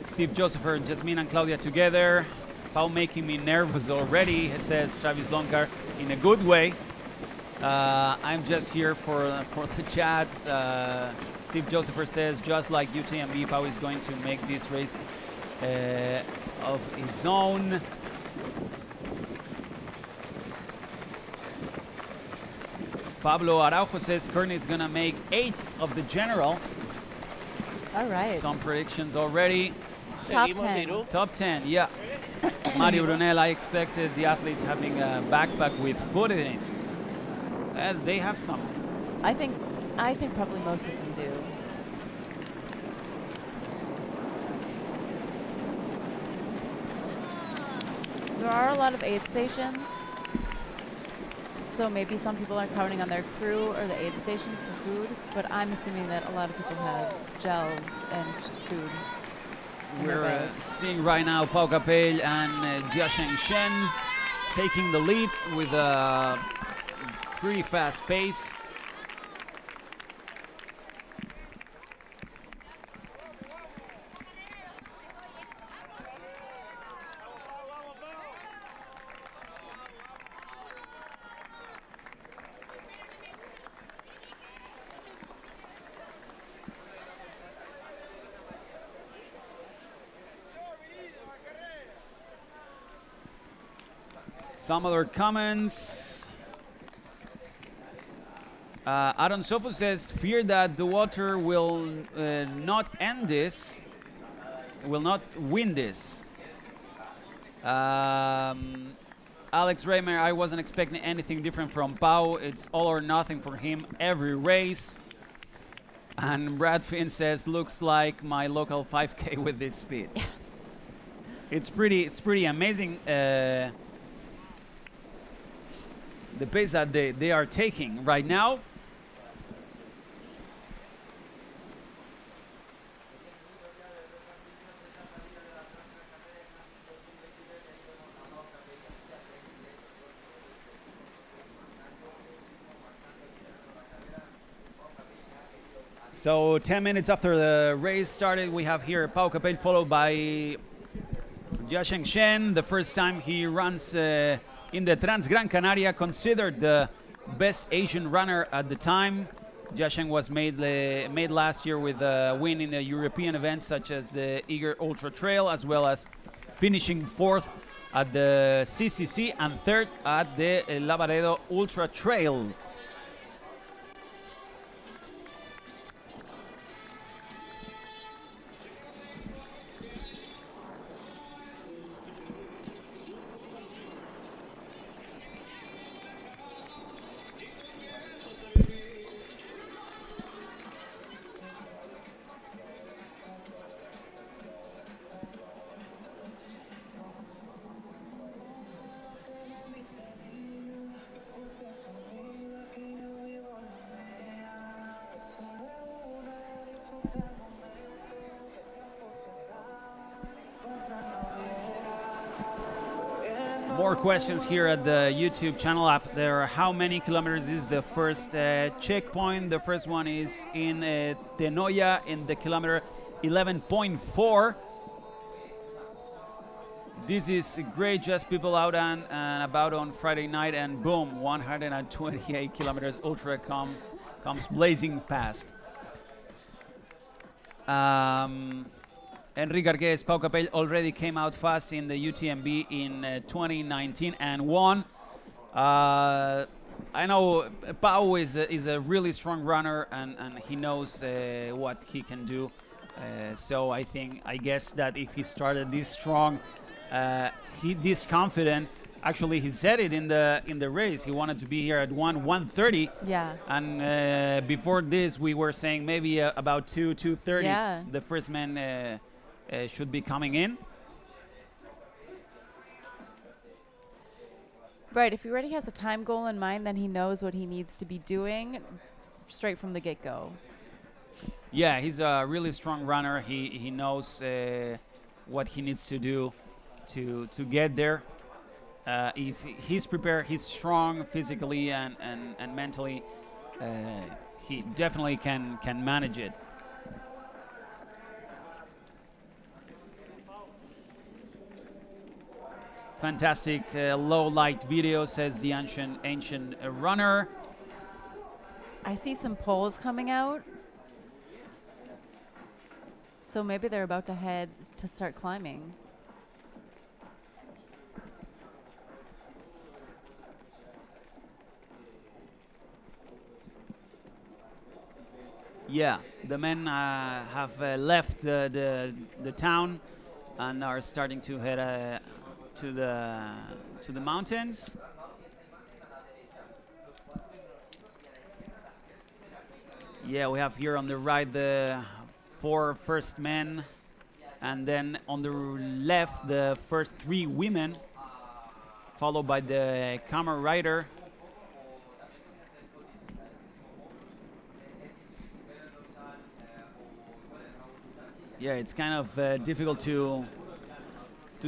Steve Josepher, Jasmine and Claudia together. Pau making me nervous already, says Travis Longar, in a good way. I'm just here for the chat. Steve Josepher says, just like UTMB, Pau is going to make this race of his own. Pablo Araujo says Courtney is gonna make 8th of the general. All right. Some predictions already. Top 10. Top 10, yeah. Mario Brunel, I expected the athletes having a backpack with food in it. And they have some. I think probably most of them do. There are a lot of aid stations, so maybe some people are counting on their crew or the aid stations for food, but I'm assuming that a lot of people have gels and just food. We're seeing right now Pau Capell and Jiasheng Shen taking the lead with a pretty fast pace. Some other comments. Aaron Sofo says, fear that the water will not end this, will not win this. I Alex Raymer, I wasn't expecting anything different from Pau. It's all or nothing for him every race. And Brad Finn says, looks like my local 5K with this speed. Yes. It's pretty amazing. The pace that they are taking right now. So 10 minutes after the race started, we have here Pau Capell followed by Jiasheng Shen. The first time he runs in the Transgrancanaria, considered the best Asian runner at the time. Jiasheng was made last year with a win in the European events such as the Eager Ultra Trail, as well as finishing fourth at the CCC and third at the Lavaredo Ultra Trail. More questions here at the YouTube channel. After how many kilometers is the first checkpoint? The first one is in Tenoya in the kilometer 11.4. This is great, just people out and about on Friday night, and boom, 128 kilometers ultra comes blazing past. Enrique Arguez, Pau Capell already came out fast in the UTMB in 2019 and won. I know Pau is a really strong runner, and he knows what he can do. So I guess that if he started this strong, this confident, actually he said it in the race. He wanted to be here at 1:30. Yeah. And before this, we were saying maybe about 2:30. Yeah. The first man should be coming in. Right, if he already has a time goal in mind, then he knows what he needs to be doing straight from the get-go. Yeah, he's a really strong runner. He knows what he needs to do to get there. If he's prepared, he's strong physically and mentally, he definitely can manage it. Fantastic low light video, says the ancient runner. I see some poles coming out. So maybe they're about to head to start climbing. Yeah, the men have left the town and are starting to head to the mountains. Yeah, we have here on the right the 4 first men, and then on the left the first 3 women, followed by the camera rider. Yeah, it's kind of difficult to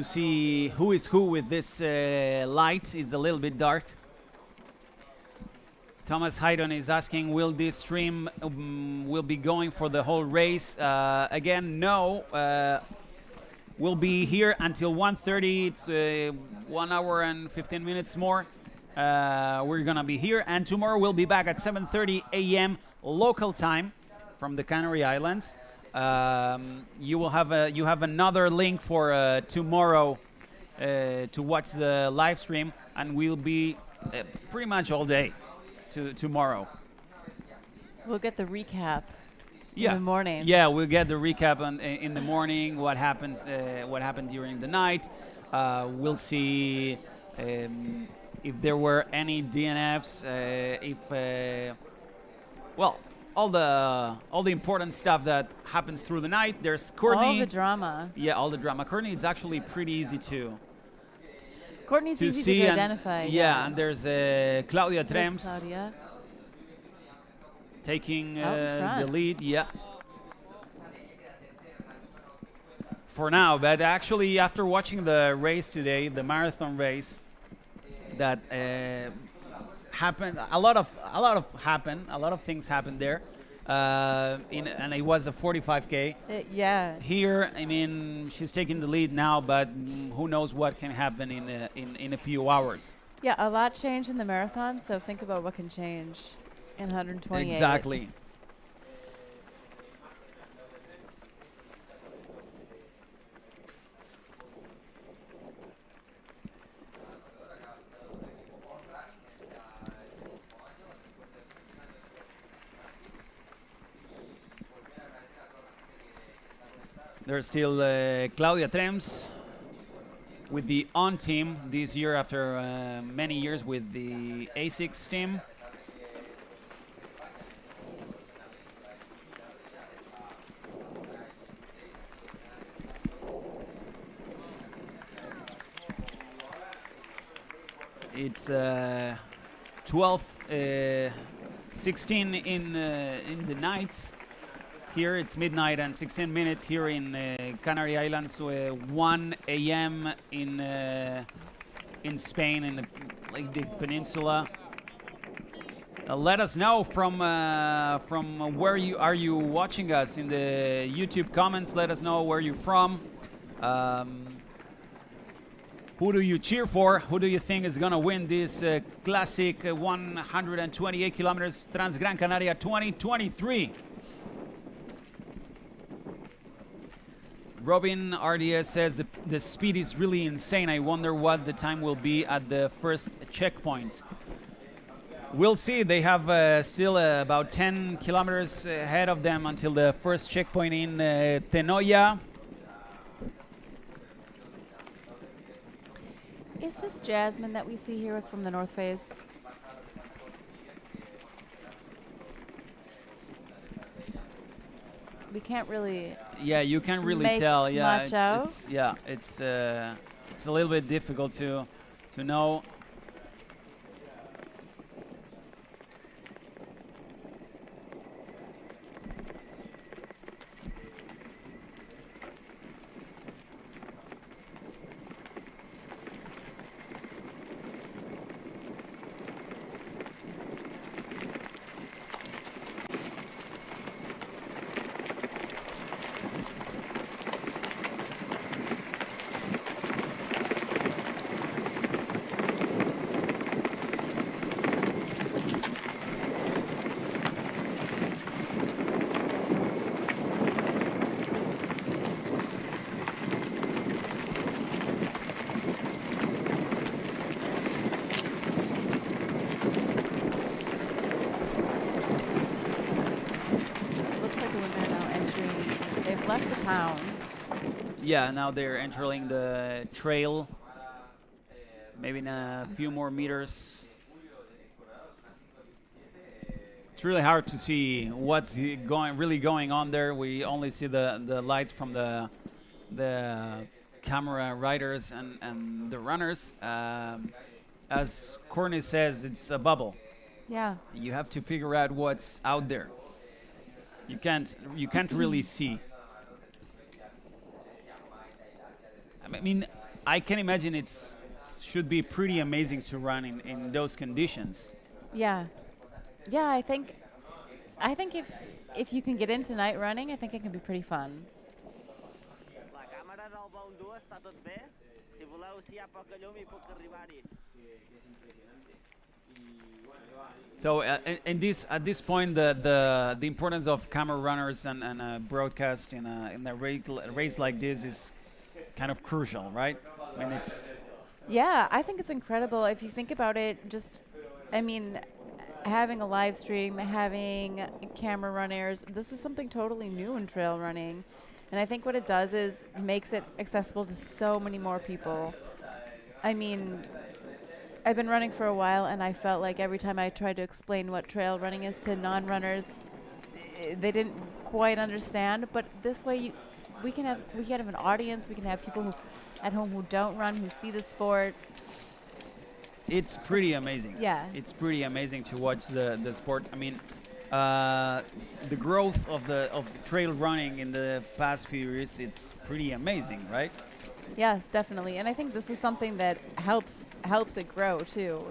see who is who with this light. It's a little bit dark. Thomas Haydon is asking, will this stream will be going for the whole race? Again, no. We'll be here until 1:30. It's 1 hour and 15 minutes more. We're gonna be here, and tomorrow we'll be back at 7:30 a.m. local time from the Canary Islands. You have another link for tomorrow to watch the live stream, and we'll be pretty much all day tomorrow. We'll get the recap in the morning. Yeah, we'll get the recap in the morning. What happened during the night? We'll see if there were any DNFs, if well, all the important stuff that happens through the night. There's Courtney. All the drama. Yeah, all the drama. Courtney is actually pretty easy Courtney's to easy see to and- identify. Yeah, and there's Claudia There's Trems Claudia. taking Out in the front. lead. Yeah. For now, but actually, after watching the race today, the marathon race, that happened, a lot of things happened there, and it was a 45K. Yeah. Here, I mean, she's taking the lead now, but who knows what can happen in a few hours. Yeah, a lot changed in the marathon, so think about what can change in 128. Exactly. There's still Claudia Trems with the On team this year after many years with the ASICS team. It's 16 in the night. Here it's midnight and 16 minutes here in Canary Islands, 1 a.m. in Spain, in the peninsula. Let us know from where you are watching us in the YouTube comments. Let us know where you're from. Who do you cheer for? Who do you think is going to win this classic 128 kilometers Transgrancanaria 2023? Robin RDS says the speed is really insane. I wonder what the time will be at the first checkpoint. We'll see. They have still about 10 kilometers ahead of them until the first checkpoint in Tenoya. Is this Jasmine that we see here from the North Face? We can't really. Yeah, you can really make tell. Yeah, much out. it's a little bit difficult to know. Looks like the women are now entering. They've left the town. Yeah, now they're entering the trail. Maybe in a few more meters. It's really hard to see what's really going on there. We only see the lights from the camera riders and the runners. As Courtney says, it's a bubble. Yeah. You have to figure out what's out there. You can't really see. I mean, I can imagine it should be pretty amazing to run in those conditions. Yeah. Yeah, I think if you can get into night running, I think it can be pretty fun. So at this point, the importance of camera runners and broadcast in a race like this is kind of crucial, right? I mean, it's Yeah, I think it's incredible if you think about it. Just, I mean, having a live stream, having camera runners, this is something totally new in trail running. And I think what it does is makes it accessible to so many more people. I mean, I've been running for a while, and I felt like every time I tried to explain what trail running is to non-runners, they didn't quite understand. But this way, we can have an audience. We can have people at home who don't run, who see the sport. It's pretty amazing. Yeah. It's pretty amazing to watch the sport. I mean, the growth of the trail running in the past few years, it's pretty amazing, right? Yes, definitely. And I think this is something that helps it grow too.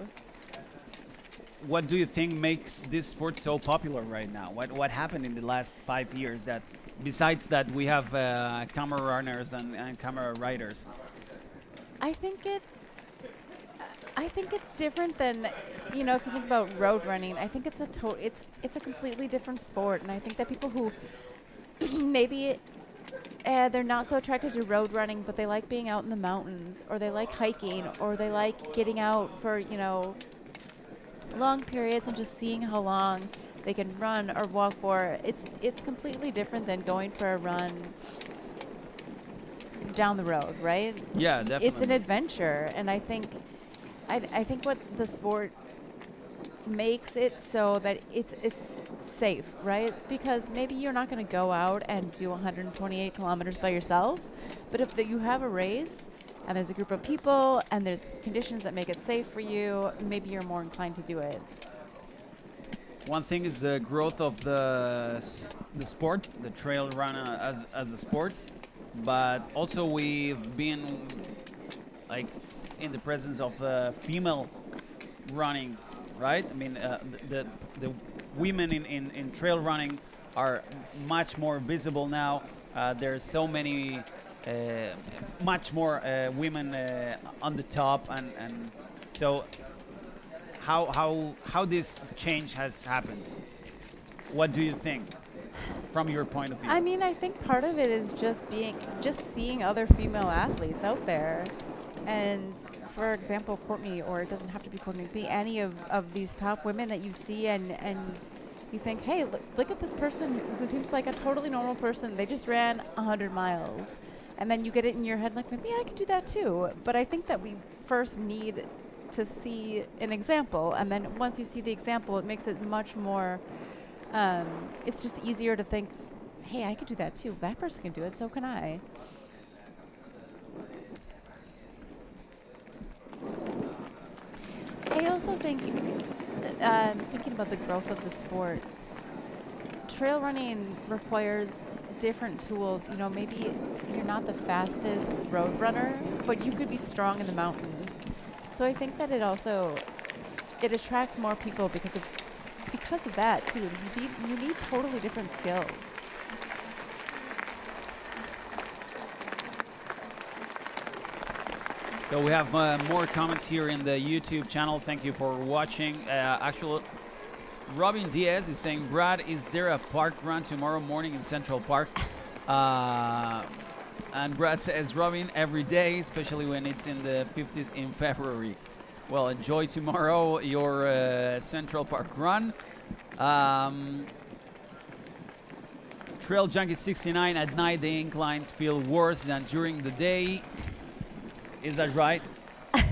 What do you think makes this sport so popular right now? What happened in the last 5 years that, besides that, we have camera runners and camera riders? I think it's different than, if you think about road running. I think it's a completely different sport, and I think that people who maybe they're not so attracted to road running, but they like being out in the mountains, or they like hiking, or they like getting out for long periods and just seeing how long they can run or walk for. It's completely different than going for a run down the road, right? Yeah, definitely. It's an adventure, and I think what the sport makes it so that it's safe, right? It's because maybe you're not going to go out and do 128 kilometers by yourself, but if you have a race and there's a group of people and there's conditions that make it safe for you, maybe you're more inclined to do it. One thing is the growth of the sport, the trail run as a sport, but also we've been like in the presence of female running, right? I mean, the women in trail running are much more visible now. There's so many, much more women on the top, and so how this change has happened? What do you think, from your point of view? I mean, I think part of it is just seeing other female athletes out there. And for example, Courtney, or it doesn't have to be Courtney, be any of these top women that you see and you think, hey, look at this person who seems like a totally normal person. They just ran 100 miles. And then you get it in your head like, maybe I could do that too. But I think that we first need to see an example. And then once you see the example, it makes it much more, it's just easier to think, hey, I could do that too. That person can do it, so can I. I also think, thinking about the growth of the sport, trail running requires different tools. Maybe you're not the fastest road runner, but you could be strong in the mountains. So I think that it attracts more people because of that too. You need totally different skills. So we have more comments here in the YouTube channel. Thank you for watching. Actually, Robin Diaz is saying, Brad, is there a park run tomorrow morning in Central Park? And Brad says, Robin, every day, especially when it's in the 50s in February. Well, enjoy tomorrow your Central Park run. Trail Junkie 69, at night the inclines feel worse than during the day. Is that right? I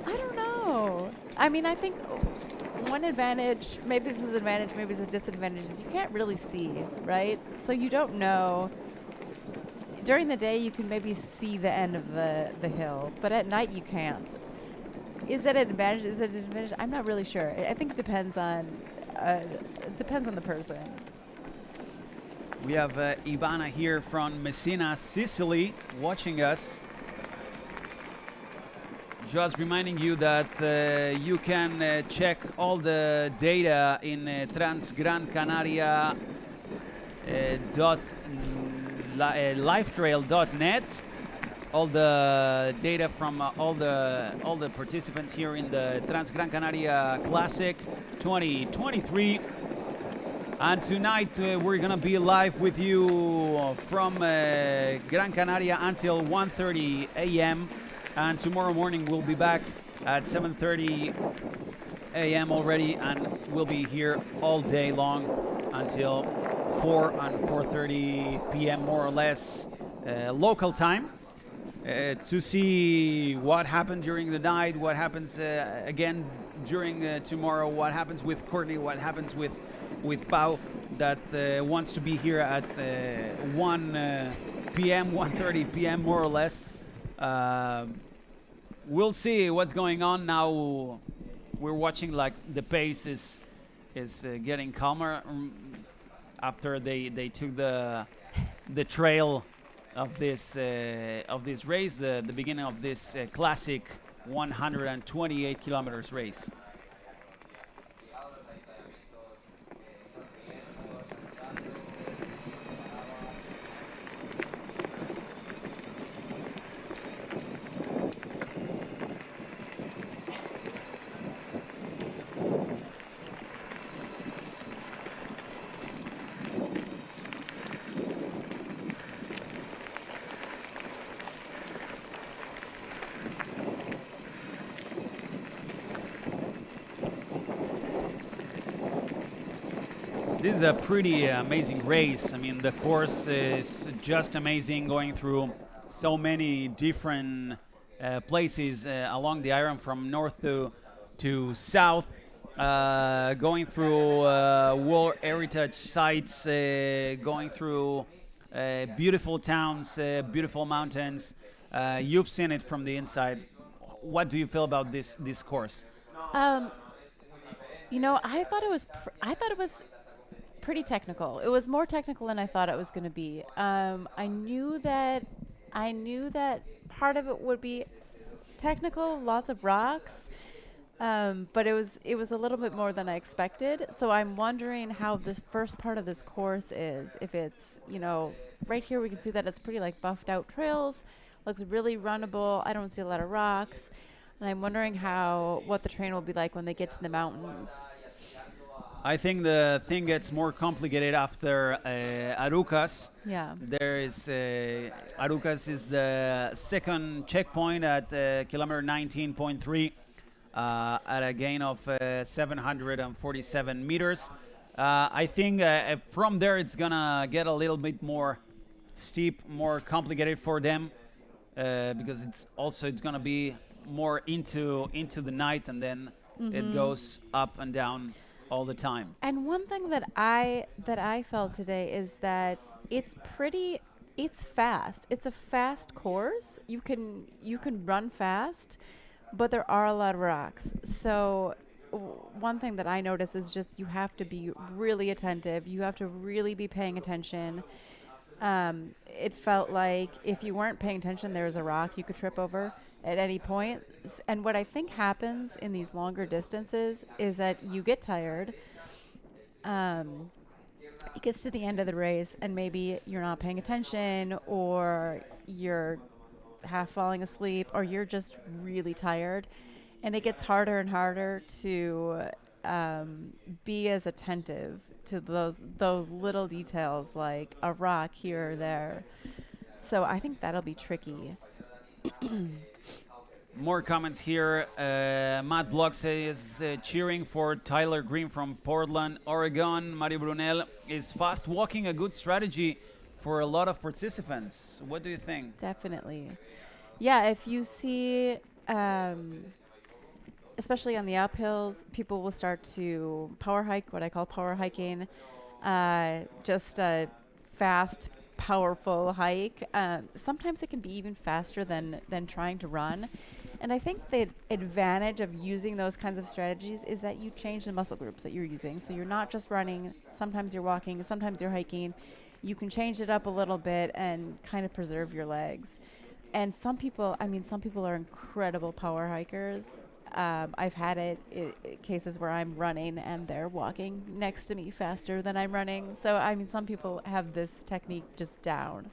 don't know. I mean, I think one advantage, maybe this is an advantage, maybe it's a disadvantage, is you can't really see, right? So you don't know. During the day, you can maybe see the end of the hill, but at night you can't. Is that an advantage? Is it an advantage? I'm not really sure. I think it depends on the person. We have Ivana here from Messina, Sicily, watching us. Just reminding you that you can check all the data in Transgrancanaria livetrail.net. All the data from all the participants here in the Transgrancanaria Classic 2023. And tonight we're gonna be live with you from Gran Canaria until 1:30 a.m. And tomorrow morning we'll be back at 7:30 a.m. already, and we'll be here all day long until 4 and 4:30 p.m. more or less local time. to see what happened during the night, what happens again during tomorrow, what happens with Courtney, what happens with Pau, that wants to be here at 1 p.m., 1:30 p.m. more or less. We'll see what's going on now. We're watching like the pace is getting calmer after they took the trail of this race, the beginning of this classic 128 kilometers race. This is a pretty amazing race. I mean, the course is just amazing, going through so many different places along the island from north to south, going through World Heritage sites, going through beautiful towns, beautiful mountains. You've seen it from the inside. What do you feel about this course? You know, I thought it was pretty technical. It was more technical than I thought it was going to be. I knew that part of it would be technical, lots of rocks, but it was a little bit more than I expected. So I'm wondering how this first part of this course is. If it's, you know, right here we can see that it's pretty like buffed out trails, looks really runnable. I don't see a lot of rocks, and I'm wondering what the terrain will be like when they get to the mountains. I think the thing gets more complicated after Arucas. Yeah. There is Arucas is the second checkpoint at kilometer 19.3 at a gain of 747 meters. I think from there it's gonna get a little bit more steep, more complicated for them because it's gonna be more into the night, and then it goes up and down all the time. And one thing that I felt today is that it's fast. It's a fast course. You can run fast, but there are a lot of rocks. So one thing that I noticed is just you have to be really attentive. You have to really be paying attention. It felt like if you weren't paying attention, there was a rock you could trip over at any point. And what I think happens in these longer distances is that you get tired. It gets to the end of the race and maybe you're not paying attention, or you're half falling asleep, or you're just really tired. And it gets harder and harder to be as attentive to those little details like a rock here or there. So I think that'll be tricky. More comments here. Matt Block says cheering for Tyler Green from Portland, Oregon. Mario Brunel, is fast walking a good strategy for a lot of participants? What do you think? Definitely. Yeah, if you see, especially on the uphills, people will start to power hike, what I call power hiking, just a fast, powerful hike. Sometimes it can be even faster than trying to run. And I think the advantage of using those kinds of strategies is that you change the muscle groups that you're using. So you're not just running, sometimes you're walking, sometimes you're hiking. You can change it up a little bit and kind of preserve your legs. And some people are incredible power hikers. I've had cases where I'm running and they're walking next to me faster than I'm running. So, some people have this technique just down.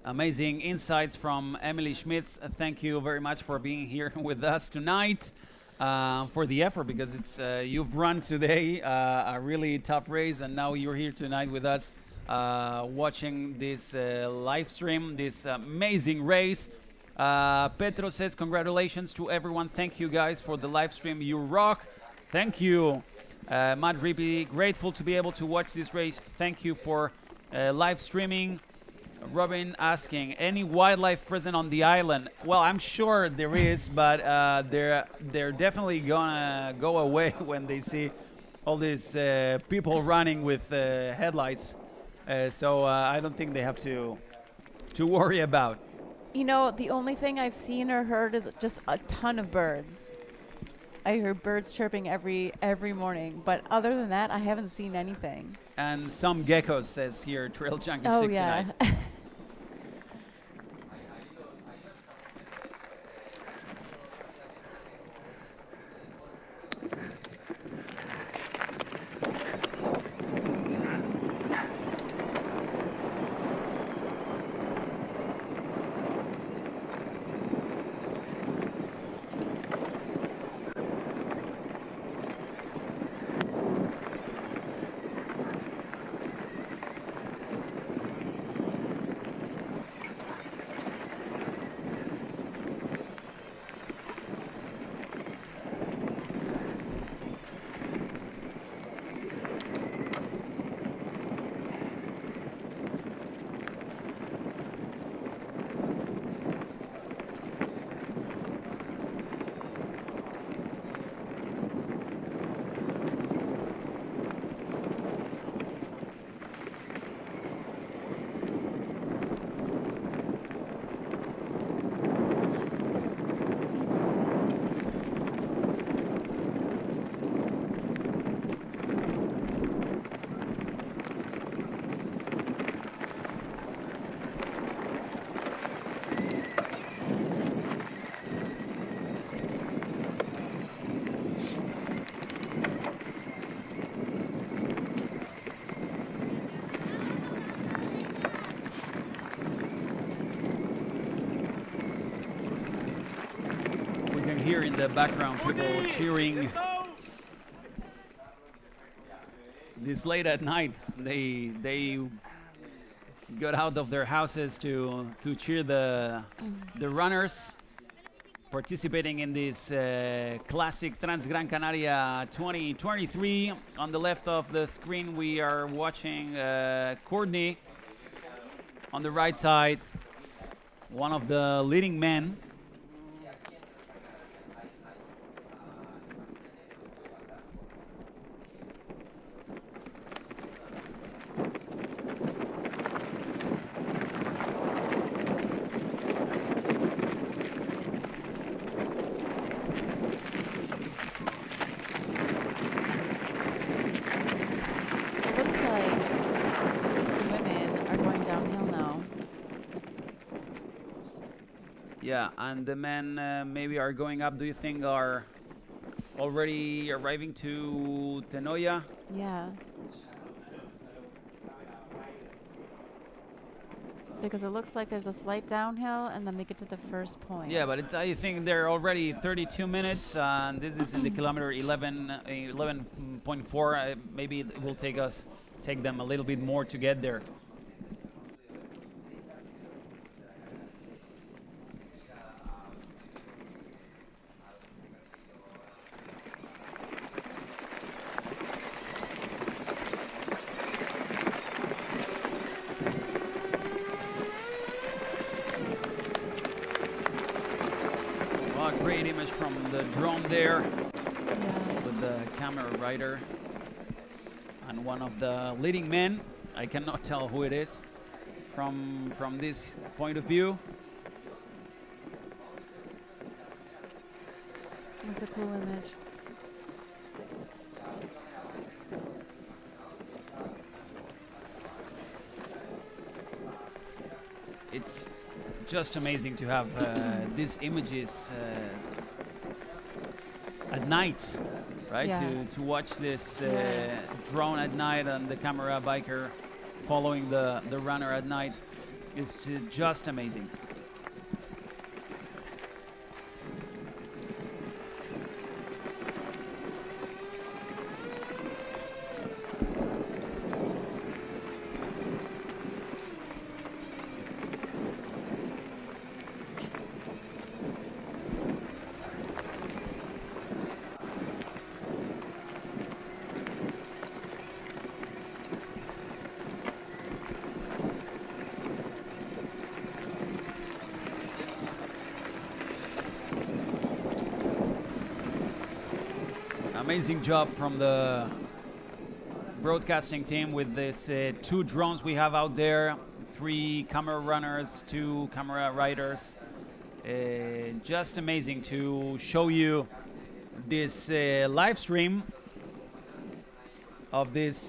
Amazing insights from Emily Schmitz. Thank you very much for being here with us tonight, for the effort, because it's you've run today a really tough race, and now you're here tonight with us watching this live stream, this amazing race. Petro says, congratulations to everyone. Thank you guys for the live stream. You rock. Thank you. Matt Rippey, grateful to be able to watch this race. Thank you for live streaming. Robin asking, any wildlife present on the island? Well, I'm sure there is, but they're definitely gonna go away when they see all these people running with headlights. So I don't think they have to worry about. You know, the only thing I've seen or heard is just a ton of birds. I heard birds chirping every morning, but other than that, I haven't seen anything. And some geckos, says here Trail Junkie Oh 69. yeah. Hear in the background people cheering. This late at night, they got out of their houses to cheer the runners participating in this classic Transgrancanaria 2023. On the left of the screen, we are watching Courtney. On the right side, one of the leading men. Yeah, and the men maybe are going up. Do you think are already arriving to Tenoya? Yeah. Because it looks like there's a slight downhill and then they get to the first point. Yeah, but I think they're already 32 minutes and this is in the kilometer 11.4. Maybe it will take them a little bit more to get there. Great image from the drone there with the camera rider and one of the leading men. I cannot tell who it is from this point of view. That's a cool image. It's just amazing to have these images at night, right? Yeah. To watch this drone at night and the camera biker following the runner at night is just amazing. Amazing job from the broadcasting team with this 2 drones we have out there, 3 camera runners, 2 camera riders. Just amazing to show you this live stream of this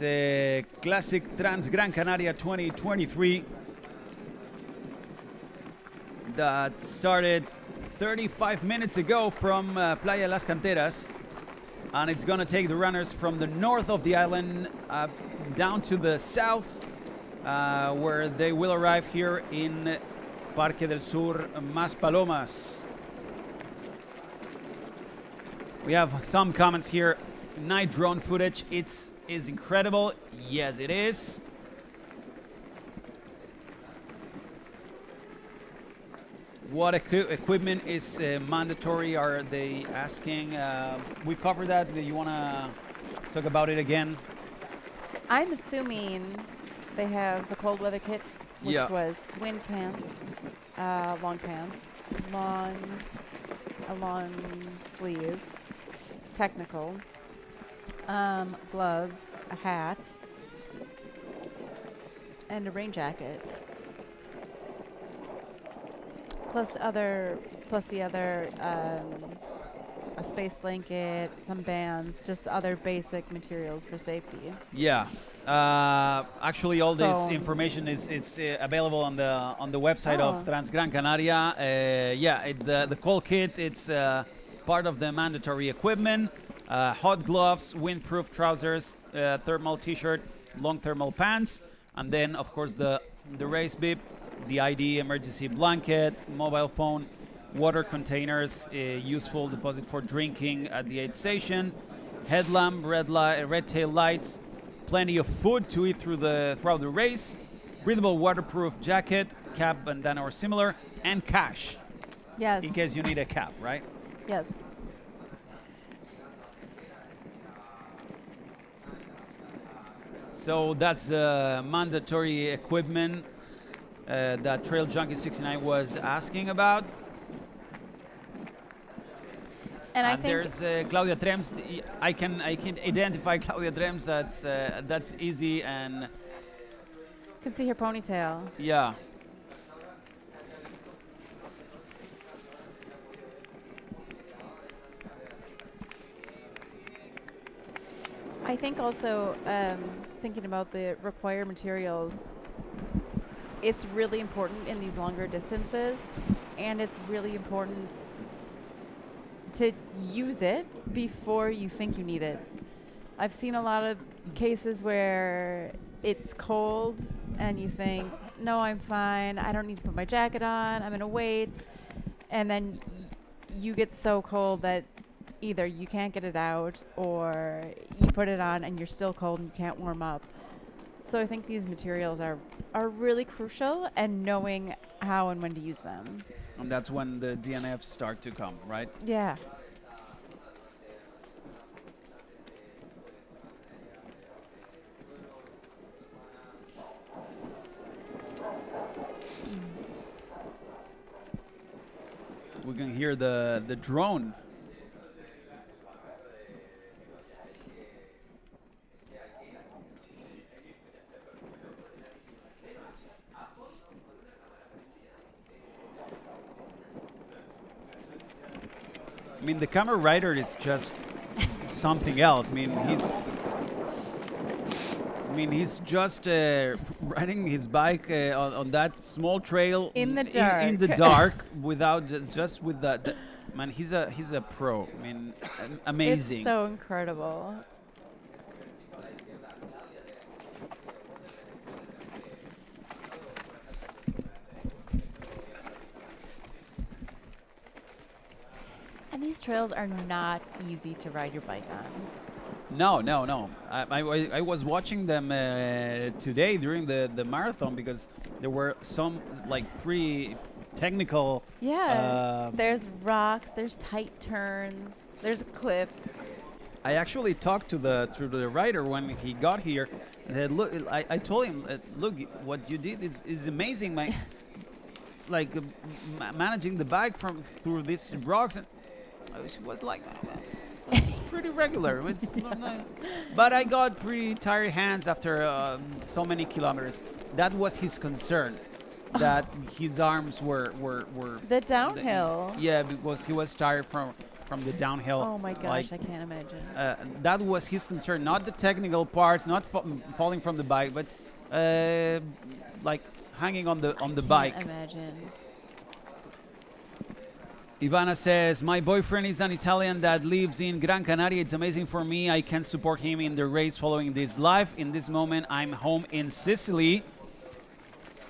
classic Transgrancanaria 2023 that started 35 minutes ago from Playa Las Canteras, and it's going to take the runners from the north of the island down to the south, where they will arrive here in Parque del Sur Maspalomas. We have some comments here. Night drone footage, it's incredible. Yes, it is. What equipment is mandatory, are they asking? We covered that. Do you want to talk about it again? I'm assuming they have the cold weather kit, which was wind pants, long pants, a long sleeve, technical, gloves, a hat, and a rain jacket. Plus the other, a space blanket, some bands, just other basic materials for safety. Yeah, actually, all this information is available on the website of Transgrancanaria. The cold kit, it's part of the mandatory equipment. Hot gloves, windproof trousers, thermal T-shirt, long thermal pants, and then of course the race bib, the ID, emergency blanket, mobile phone, water containers, useful deposit for drinking at the aid station, headlamp, red tail lights, plenty of food to eat throughout the race, breathable waterproof jacket, cap, bandana or similar, and cash. Yes. In case you need a cap, right? Yes. So that's the mandatory equipment that Trail Junkie 69 was asking about. And I think there's Claudia Trems. I can identify Claudia Trems. That's easy, and you can see her ponytail. Yeah. I think also thinking about the required materials, it's really important in these longer distances, and it's really important to use it before you think you need it. I've seen a lot of cases where it's cold and you think, no, I'm fine, I don't need to put my jacket on, I'm gonna wait, and then you get so cold that either you can't get it out or you put it on and you're still cold and you can't warm up. So I think these materials are really crucial, and knowing how and when to use them. And that's when the DNFs start to come, right? Yeah. We can hear the drone. I mean, the camera rider is just something else. I mean, he's just riding his bike on that small trail in the dark. In the dark, without just with that. Man, he's a pro. I mean, amazing. It's so incredible. And these trails are not easy to ride your bike on. No. I was watching them today during the marathon, because there were some like pretty technical. Yeah, there's rocks, there's tight turns, there's cliffs. I actually talked to the rider when he got here, and said, look, I told him, look, what you did is amazing, man. Like managing the bike through these rocks, and she was like, pretty regular. It's not, but I got pretty tired hands after so many kilometers. That was his concern, that his arms were The downhill. yeah, because he was tired from the downhill. Oh my gosh, I can't imagine. That was his concern, not the technical parts, not falling from the bike, but like hanging on the bike. Can't imagine. Ivana says, my boyfriend is an Italian that lives in Gran Canaria. It's amazing for me. I can support him in the race following this live. In this moment, I'm home in Sicily.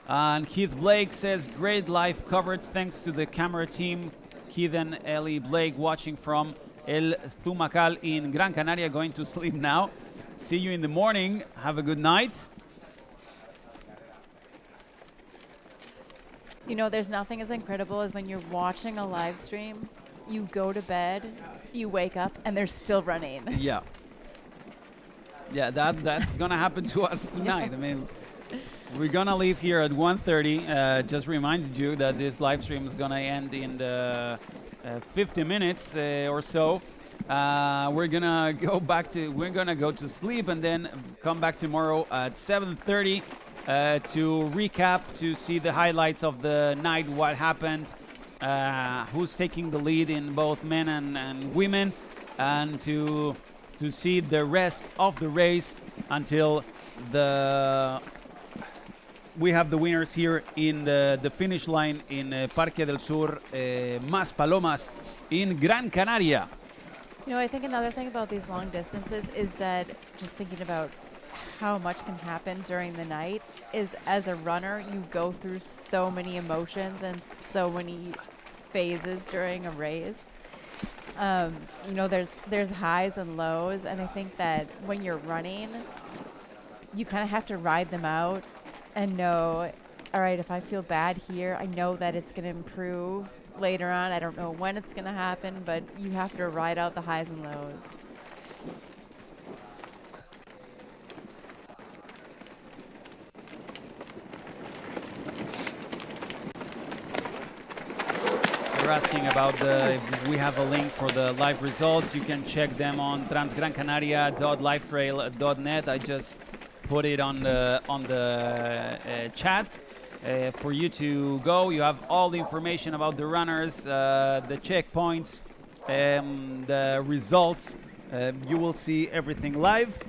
And Keith Blake says, great live coverage. Thanks to the camera team. Keith and Ellie Blake watching from El Zumacal in Gran Canaria. Going to sleep now. See you in the morning. Have a good night. You know, there's nothing as incredible as when you're watching a live stream, you go to bed, you wake up, and they're still running. Yeah. Yeah, that's going to happen to us tonight. Yes. I mean, we're going to leave here at 1:30. Just reminded you that this live stream is going to end in the 50 minutes or so. We're going to go to sleep and then come back tomorrow at 7:30. To recap, to see the highlights of the night, what happened, who's taking the lead in both men and women, and to see the rest of the race until we have the winners here in the finish line in Parque del Sur, Mas Palomas in Gran Canaria. You know, I think another thing about these long distances is that, just thinking about how much can happen during the night, is as a runner you go through so many emotions and so many phases during a race. You know, there's highs and lows, and I think that when you're running, you kind of have to ride them out and know, all right, if I feel bad here, I know that it's going to improve later on. I don't know when it's going to happen, but you have to ride out the highs and lows. They're asking about if we have a link for the live results. You can check them on transgrancanaria.livetrail.net. I just put it on the chat for you to go. You have all the information about the runners, the checkpoints, the results. You will see everything live.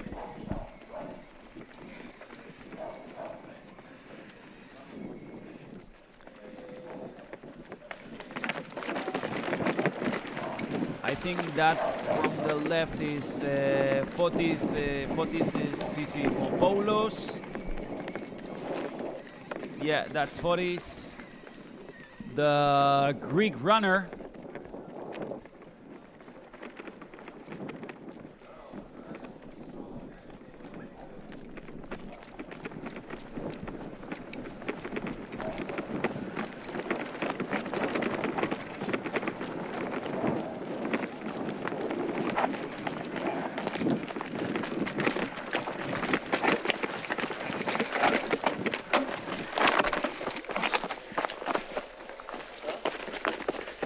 I think that from the left is Fotis Sisipopoulos. Yeah, that's Fotis. The Greek runner.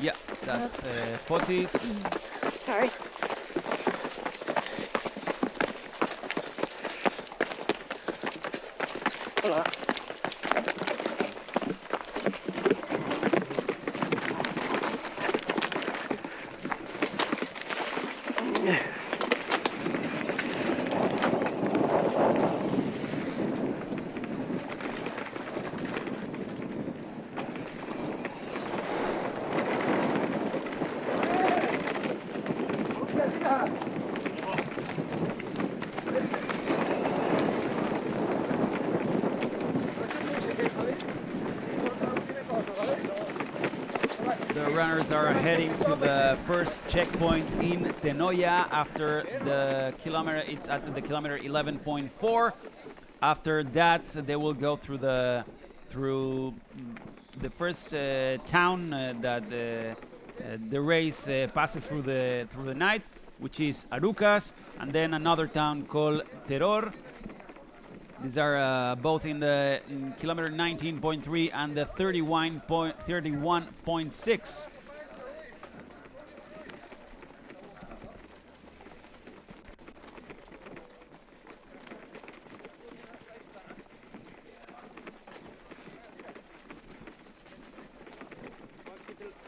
Yeah, that's Fotis. Sorry. Hola. The runners are heading to the first checkpoint in Tenoya after the kilometer. It's at the kilometer 11.4. After that, they will go through the first town that the race passes through the night, which is Arucas, and then another town called Teror. These are both in kilometer 19.3 and the 31.6.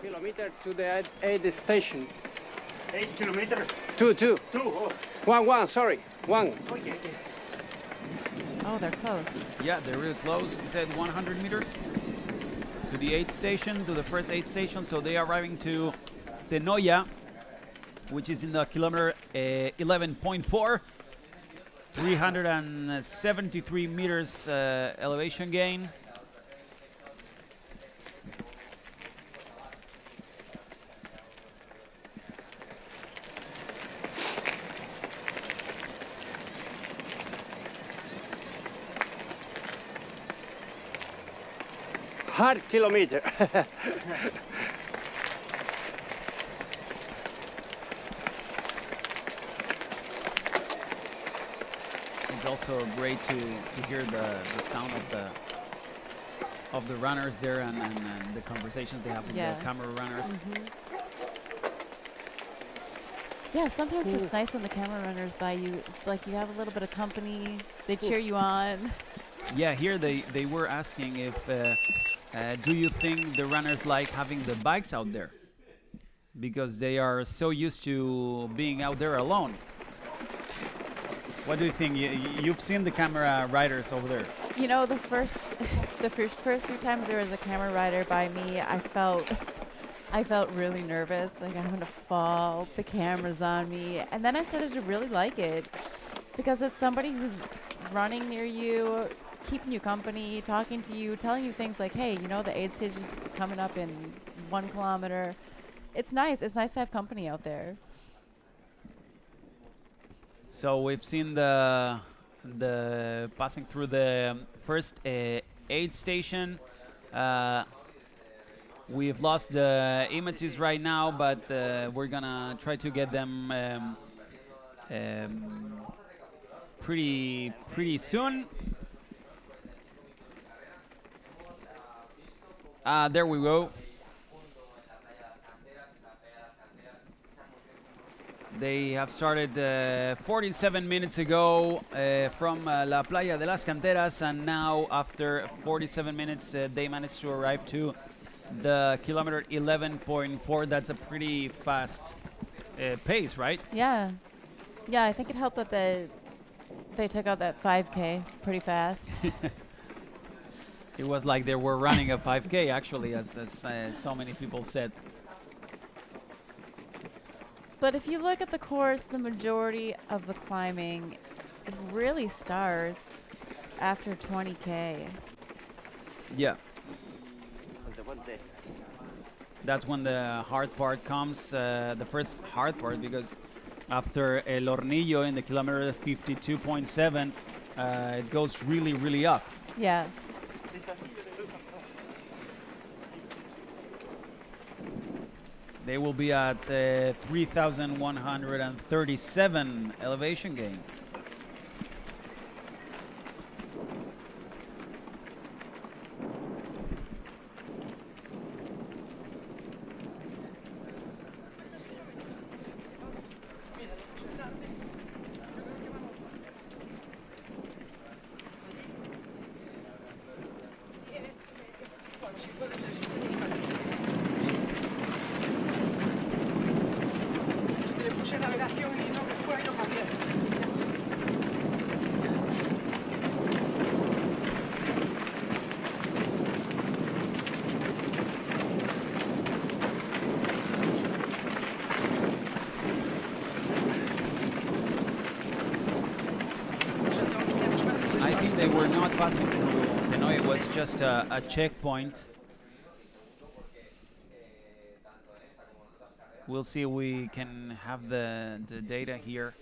kilometers to the aid station. 8 kilometers? Two. 2. Oh. One, sorry. One. Oh, they're close. Yeah, they're really close. He said 100 meters to the aid station, to the first aid station. So they are arriving to Tenoya, which is in the kilometer 11.4. 373 meters elevation gain. Hard kilometer. It's also great to hear the sound of the runners there and the conversations they have with the camera runners. Yeah, sometimes it's nice when the camera runners by you. It's like you have a little bit of company. They cheer you on. Yeah, here they were asking if do you think the runners like having the bikes out there? Because they are so used to being out there alone. What do you think? You've seen the camera riders over there. You know, the first few times there was a camera rider by me, I felt really nervous, like I'm gonna fall, the camera's on me. And then I started to really like it because it's somebody who's running near you, keeping you company, talking to you, telling you things like, hey, you know, the aid stage is coming up in 1 kilometer. It's nice. It's nice to have company out there. So we've seen the passing through the first aid station. We've lost the images right now, but we're gonna try to get them pretty soon. There we go. They have started 47 minutes ago from La Playa de las Canteras, and now after 47 minutes they managed to arrive to the kilometer 11.4. That's a pretty fast pace, right? Yeah. Yeah, I think it helped that they took out that 5K pretty fast. It was like they were running a 5K, actually, as so many people said. But if you look at the course, the majority of the climbing really starts after 20K. Yeah. That's when the hard part comes, the first hard part, because after El Hornillo in the kilometer 52.7, it goes really, really up. Yeah. They will be at 3,137 elevation gain. I think they were not passing through Tenoy. It was just a checkpoint. We'll see if we can have the data here.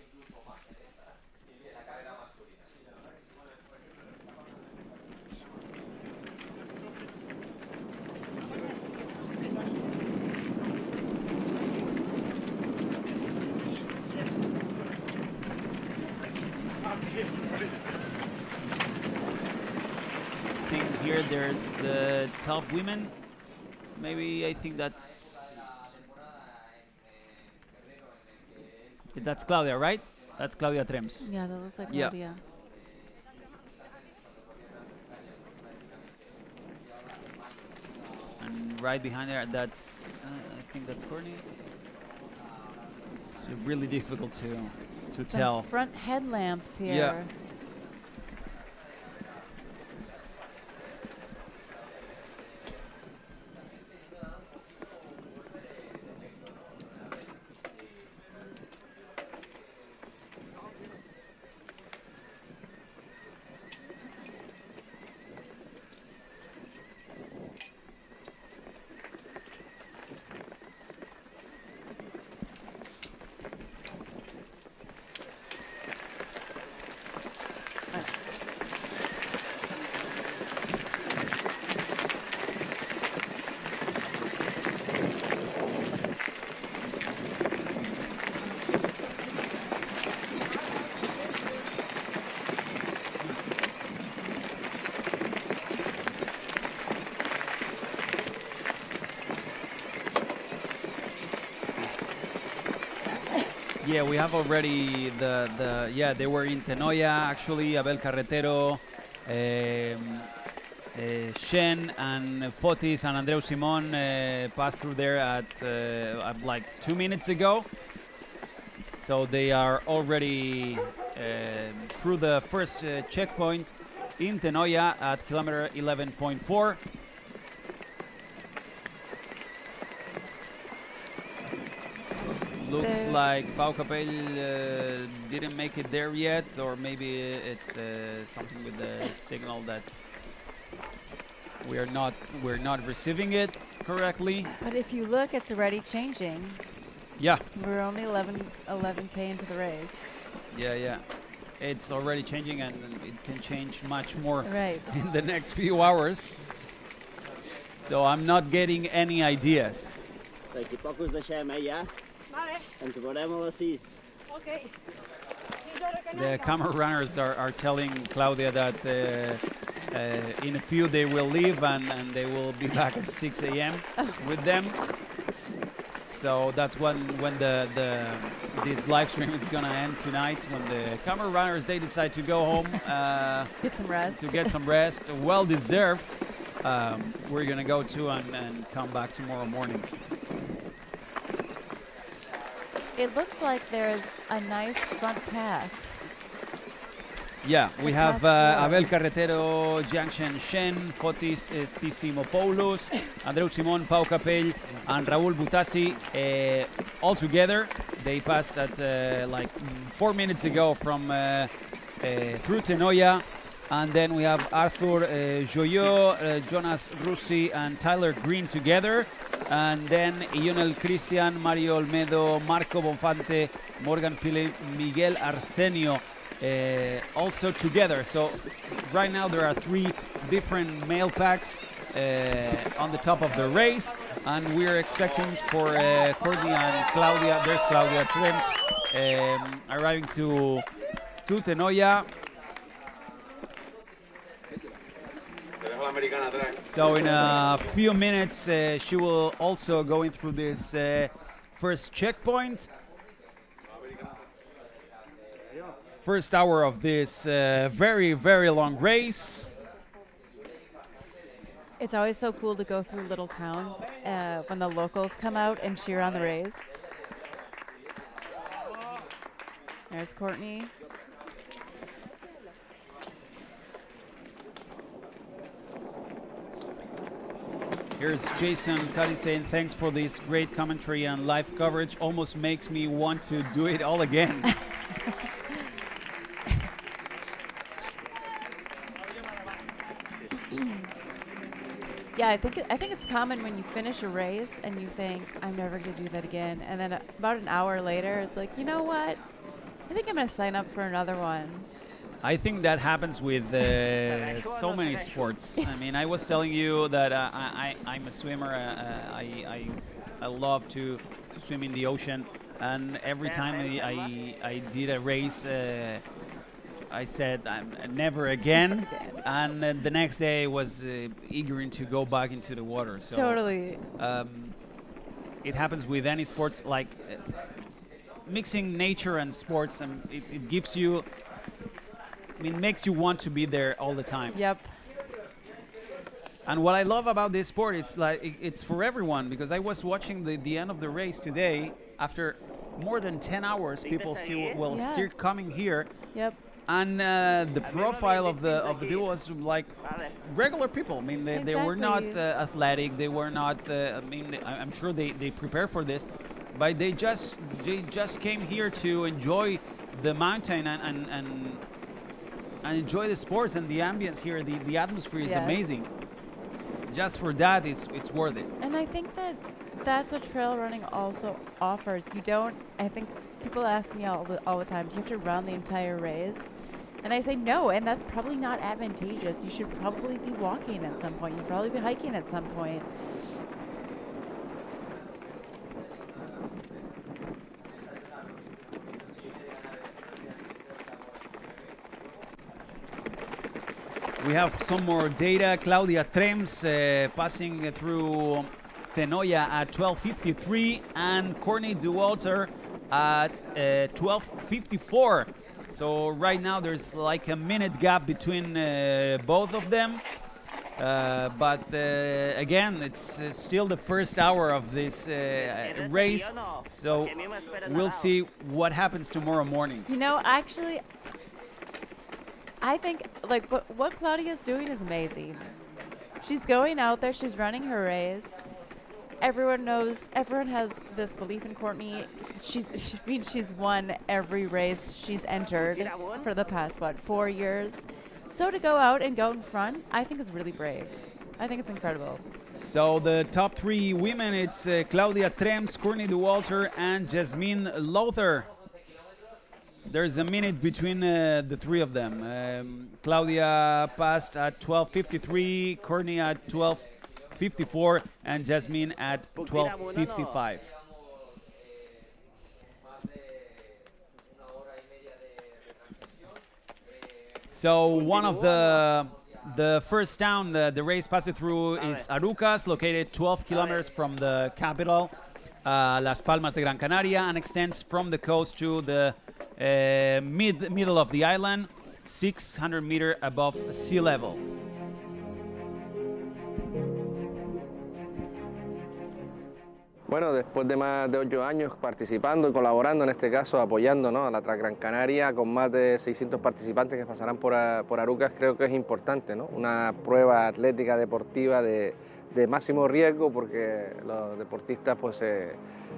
I think here there's the top women. Maybe I think that's Claudia, right? That's Claudia Trems. Yeah, that looks like Claudia. Yeah. And right behind there, that's I think that's Courtney. It's really difficult to Some tell. front headlamps here. Yeah. Yeah, we have already yeah, they were in Tenoya actually, Abel Carretero, Shen and Fotis and Andreu Simon passed through there at like 2 minutes ago. So they are already through the first checkpoint in Tenoya at kilometer 11.4. Looks like Pau Capell didn't make it there yet, or maybe it's something with the signal that we're not receiving it correctly. But if you look, it's already changing. Yeah. We're only 11K into the race. Yeah. It's already changing, and it can change much more Right. in the next few hours. So I'm not getting any ideas. D'aquí poc us deixem, ja? Vale. Ens veurem a les 6. Okay. The camera runners are telling Claudia that in a few they will leave and they will be back at 6 a.m. with them. So that's when this live stream is gonna end tonight, when the camera runners they decide to go home, get some rest. To get some rest, well deserved. We're gonna go to and come back tomorrow morning. It looks like there's a nice front path. Yeah, we have Abel Carretero, Jiangshen Shen, Fotis Tissimopoulos, Andreu Simon, Pau Capell, and Raúl Butasi all together. They passed at like 4 minutes ago from through Tenoya. And then we have Arthur Joyot, Jonas Russi, and Tyler Green together. And then Ionel Cristian, Mario Olmedo, Marco Bonfante, Morgan Pile, Miguel Arsenio also together. So right now there are 3 different male packs on the top of the race. And we're expecting for Courtney and Claudia, there's Claudia Trims, arriving to Tenoya. So in a few minutes, she will also going through this first checkpoint. First hour of this very, very long race. It's always so cool to go through little towns when the locals come out and cheer on the race. There's Courtney. Here's Jason Cuddy saying, thanks for this great commentary and live coverage. Almost makes me want to do it all again. Yeah, I think it's common when you finish a race and you think, I'm never going to do that again. And then about an hour later, it's like, you know what? I think I'm going to sign up for another one. I think that happens with so many sports. I mean, I was telling you that I'm a swimmer. I love to swim in the ocean, and every time I did a race, I said never again. And the next day I was eager to go back into the water. So totally. It happens with any sports, like mixing nature and sports, and it gives you. I mean, makes you want to be there all the time. Yep. And what I love about this sport is like it's for everyone, because I was watching the end of the race today. After more than 10 hours, people still still coming here. Yep. And the profile of the people was like regular people. I mean, they were not athletic. They were not. I mean, I'm sure they prepare for this, but they just came here to enjoy the mountain and enjoy the sports and the ambience here. The atmosphere is amazing. Just for that, it's worth it. And I think that's what trail running also offers. You don't. I think people ask me all the time, do you have to run the entire race? And I say no, and that's probably not advantageous. You should probably be walking at some point. You'd probably be hiking at some point. We have some more data. Claudia Trems passing through Tenoya at 12:53 and Courtney Dauwalter at 12:54. So right now there's like a minute gap between both of them. But again, it's still the first hour of this race. So we'll see what happens tomorrow morning. You know, actually, I think like what Claudia's doing is amazing. She's going out there, she's running her race. Everyone knows, everyone has this belief in Courtney. She's won every race she's entered for the past, 4 years. So to go out and go in front, I think is really brave. I think it's incredible. So the top three women, it's Claudia Trems, Courtney Dauwalter, and Jasmine Lowther. There's a minute between the three of them. Claudia passed at 12:53, Courtney at 12:54, and Jasmine at 12:55. So one of the first town the race passed through is Arucas, located 12 kilometers from the capital, Las Palmas de Gran Canaria, and extends from the coast to the middle of the island, 600 meters above sea level. Bueno, después de más de 8 años participando y colaborando, en este caso apoyando, ¿no?, a la Transgrancanaria, con más de 600 participantes que pasarán por Arucas, creo que es importante, ¿no? Una prueba atlética deportiva de máximo riesgo, porque los deportistas, pues,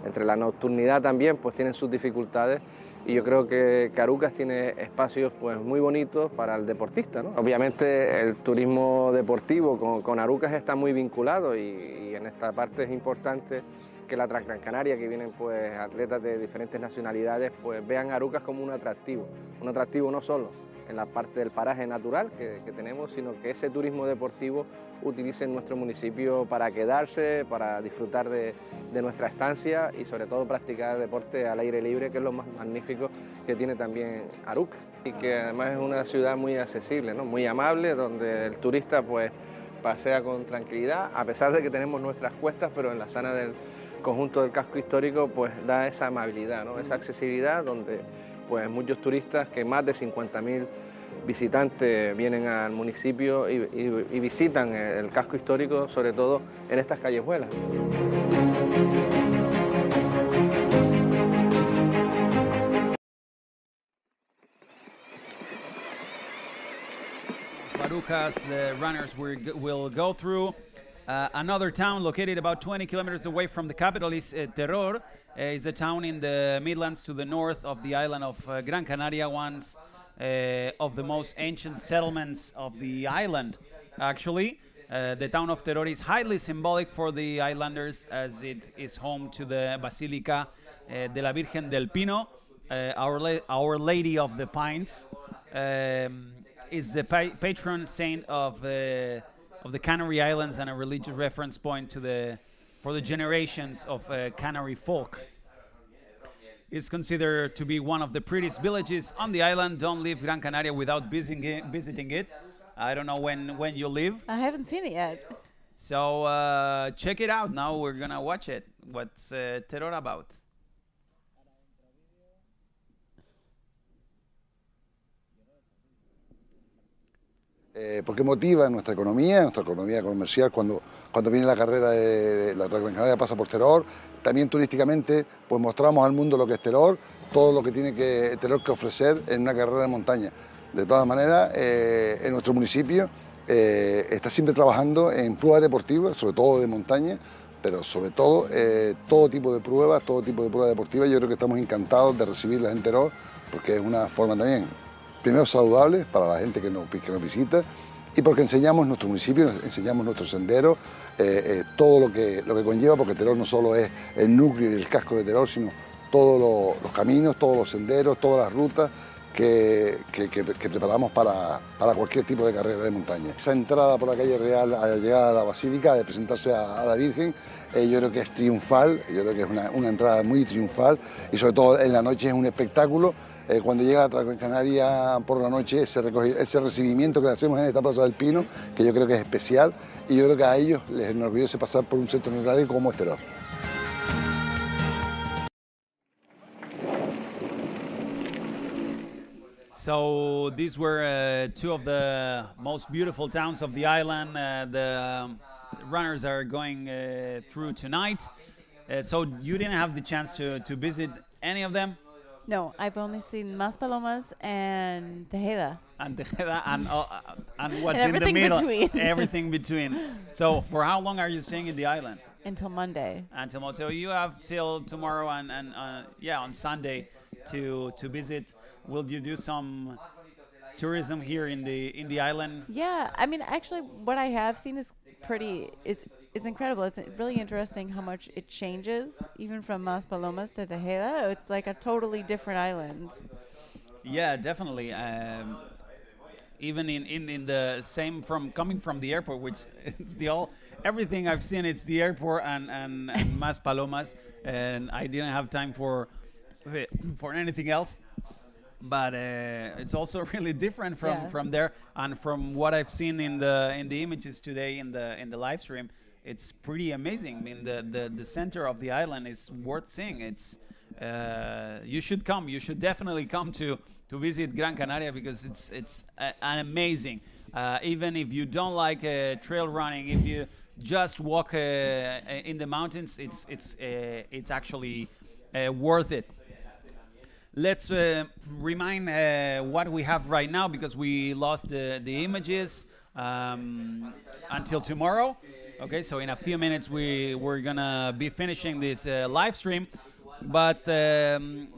entre la nocturnidad también, pues, tienen sus dificultades. Y yo creo que Arucas tiene espacios, pues, muy bonitos para el deportista, ¿no? Obviamente el turismo deportivo con Arucas está muy vinculado y en esta parte es importante que la Transgrancanaria, que vienen, pues, atletas de diferentes nacionalidades, pues vean Arucas como un atractivo no solo en la parte del paraje natural que tenemos, sino que ese turismo deportivo utilice nuestro municipio para quedarse, para disfrutar de nuestra estancia y sobre todo practicar deporte al aire libre, que es lo más magnífico que tiene también Arucas. Y que además es una ciudad muy accesible, ¿no?, muy amable, donde el turista, pues, pasea con tranquilidad, a pesar de que tenemos nuestras cuestas, pero en la zona del conjunto del casco histórico, pues, da esa amabilidad, ¿no?, esa accesibilidad, donde, pues, muchos turistas, que más de 50.000 visitantes vienen al municipio y visitan el casco histórico, sobre todo en estas callejuelas. Arucas, the runners will go through. Another town located about 20 kilometers away from the capital is Terror. It's a town in the Midlands to the north of the island of Gran Canaria, once of the most ancient settlements of the island. Actually, the town of Terror is highly symbolic for the islanders, as it is home to the Basilica de la Virgen del Pino, Our Lady of the Pines. Is the patron saint of the Canary Islands and a religious reference point for the generations of Canary folk. It's considered to be one of the prettiest villages on the island. Don't leave Gran Canaria without visiting it. I don't know when you leave. I haven't seen it yet. So check it out. Now we're gonna watch it. What's Terror about? Porque motiva nuestra economía comercial cuando viene la carrera de la Transgrancanaria pasa por Teror. También turísticamente pues mostramos al mundo lo que es Teror, todo lo que tiene Teror que ofrecer en una carrera de montaña. De todas maneras, en nuestro municipio está siempre trabajando en pruebas deportivas, sobre todo de montaña, pero sobre todo todo tipo de pruebas deportivas. Yo creo que estamos encantados de recibirlas en Teror, porque es una forma también, primero saludable para la gente que nos visita, y porque enseñamos nuestro municipio, enseñamos nuestros senderos, todo lo que conlleva, porque Teror no solo es el núcleo y el casco de Teror, sino todos los caminos, todos los senderos, todas las rutas que preparamos para cualquier tipo de carrera de montaña. Esa entrada por la calle Real al llegar a la Basílica, de presentarse a la Virgen, yo creo que es triunfal, yo creo que es una entrada muy triunfal, y sobre todo en la noche es un espectáculo. Cuando llega la Transgrancanaria por la noche, ese recibimiento que le hacemos en esta Plaza del Pino, que yo creo que es especial, y yo creo que a ellos les enorgullece pasar por un centro neurálgico como es Teror. So these were two of the most beautiful towns of the island. The runners are going through tonight. So you didn't have the chance to visit any of them? No, I've only seen Maspalomas and Tejeda. And Tejeda and what's And in the middle? between. Everything between. So for how long are you staying in the island? Until Monday. Until Monday. So you have till tomorrow and on Sunday to visit. Will you do some tourism here in the island? Yeah, I mean, actually, what I have seen is it's incredible. It's really interesting how much it changes, even from Maspalomas to Tejeda. It's like a totally different island. Yeah, definitely. Even in the same coming from the airport, which it's everything I've seen. It's the airport and Maspalomas, and I didn't have time for anything else. But it's also really different from there, and from what I've seen in the images today in the live stream, it's pretty amazing. I mean, the center of the island is worth seeing. It's you should come. You should definitely come to visit Gran Canaria, because it's an amazing. Even if you don't like trail running, if you just walk in the mountains, it's actually worth it. Let's remind what we have right now, because we lost the images until tomorrow. Okay, so in a few minutes we're gonna be finishing this live stream, but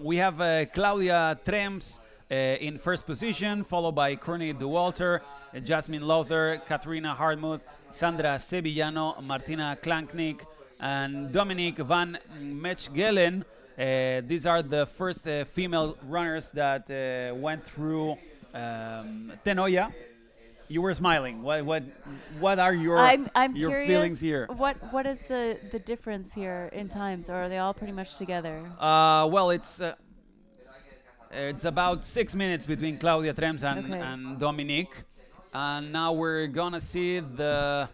we have Claudia Trems in first position, followed by Courtney Dauwalter, Jasmine Lowther, Katrina Hartmuth, Sandra Sevillano, Martina Klanknik, and Dominique van Mechgelen. These are the first female runners that went through Tenoya. You were smiling. What are your I'm your curious, feelings here? What is the difference here in times, or are they all pretty much together? Well, it's about 6 minutes between Claudia Trems and Dominique, and now we're gonna see the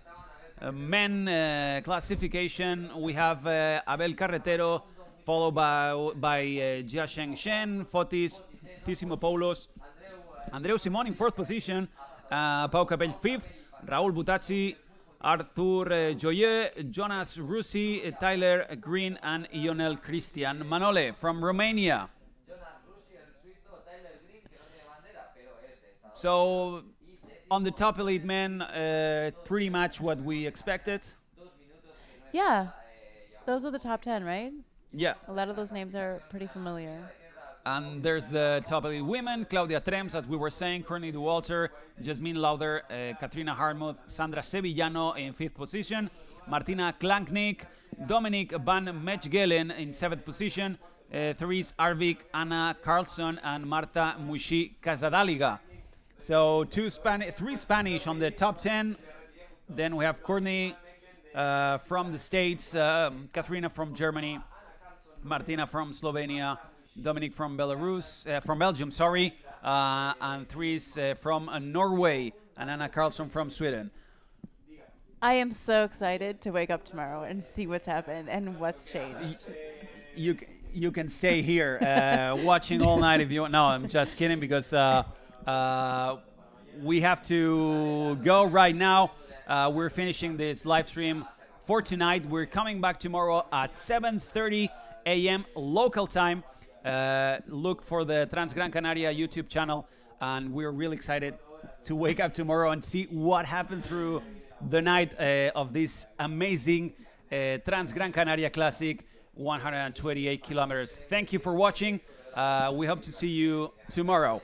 men classification. We have Abel Carretero, followed by Jiasheng Shen, Fotis, Tissimopoulos, Andreu Simon in fourth position, Pau Capell fifth, Raul Butazzi, Arthur Joye, Jonas Rusi, Tyler Green, and Ionel Cristian Manole from Romania. So on the top elite men, pretty much what we expected. Yeah, those are the top 10, right? Yeah. A lot of those names are pretty familiar. And there's the top elite women: Claudia Trems, as we were saying, Courtney Dauwalter, Jasmine Lowther, Katrina Hartmuth, Sandra Sevillano in fifth position, Martina Klanknik, Dominique van Mechgelen in seventh position, Therese Arvik, Anna Carlson, and Marta Mushi Casadaliga. So three Spanish on the top 10. Then we have Courtney from the States, Katrina from Germany, Martina from Slovenia, Dominic from Belgium, sorry, and Therese from Norway, and Anna Carlson from Sweden. I am so excited to wake up tomorrow and see what's happened and what's changed. You can stay here watching all night if you want. No, I'm just kidding, because we have to go right now. We're finishing this live stream for tonight. We're coming back tomorrow at 7:30 a.m. local time. Look for the Transgrancanaria YouTube channel, and we're really excited to wake up tomorrow and see what happened through the night of this amazing Transgrancanaria Classic, 128 kilometers. Thank you for watching. We hope to see you tomorrow.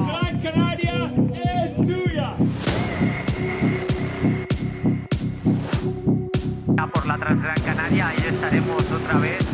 Gran Canaria es tuya. Por la Transgrancanaria, ahí estaremos otra vez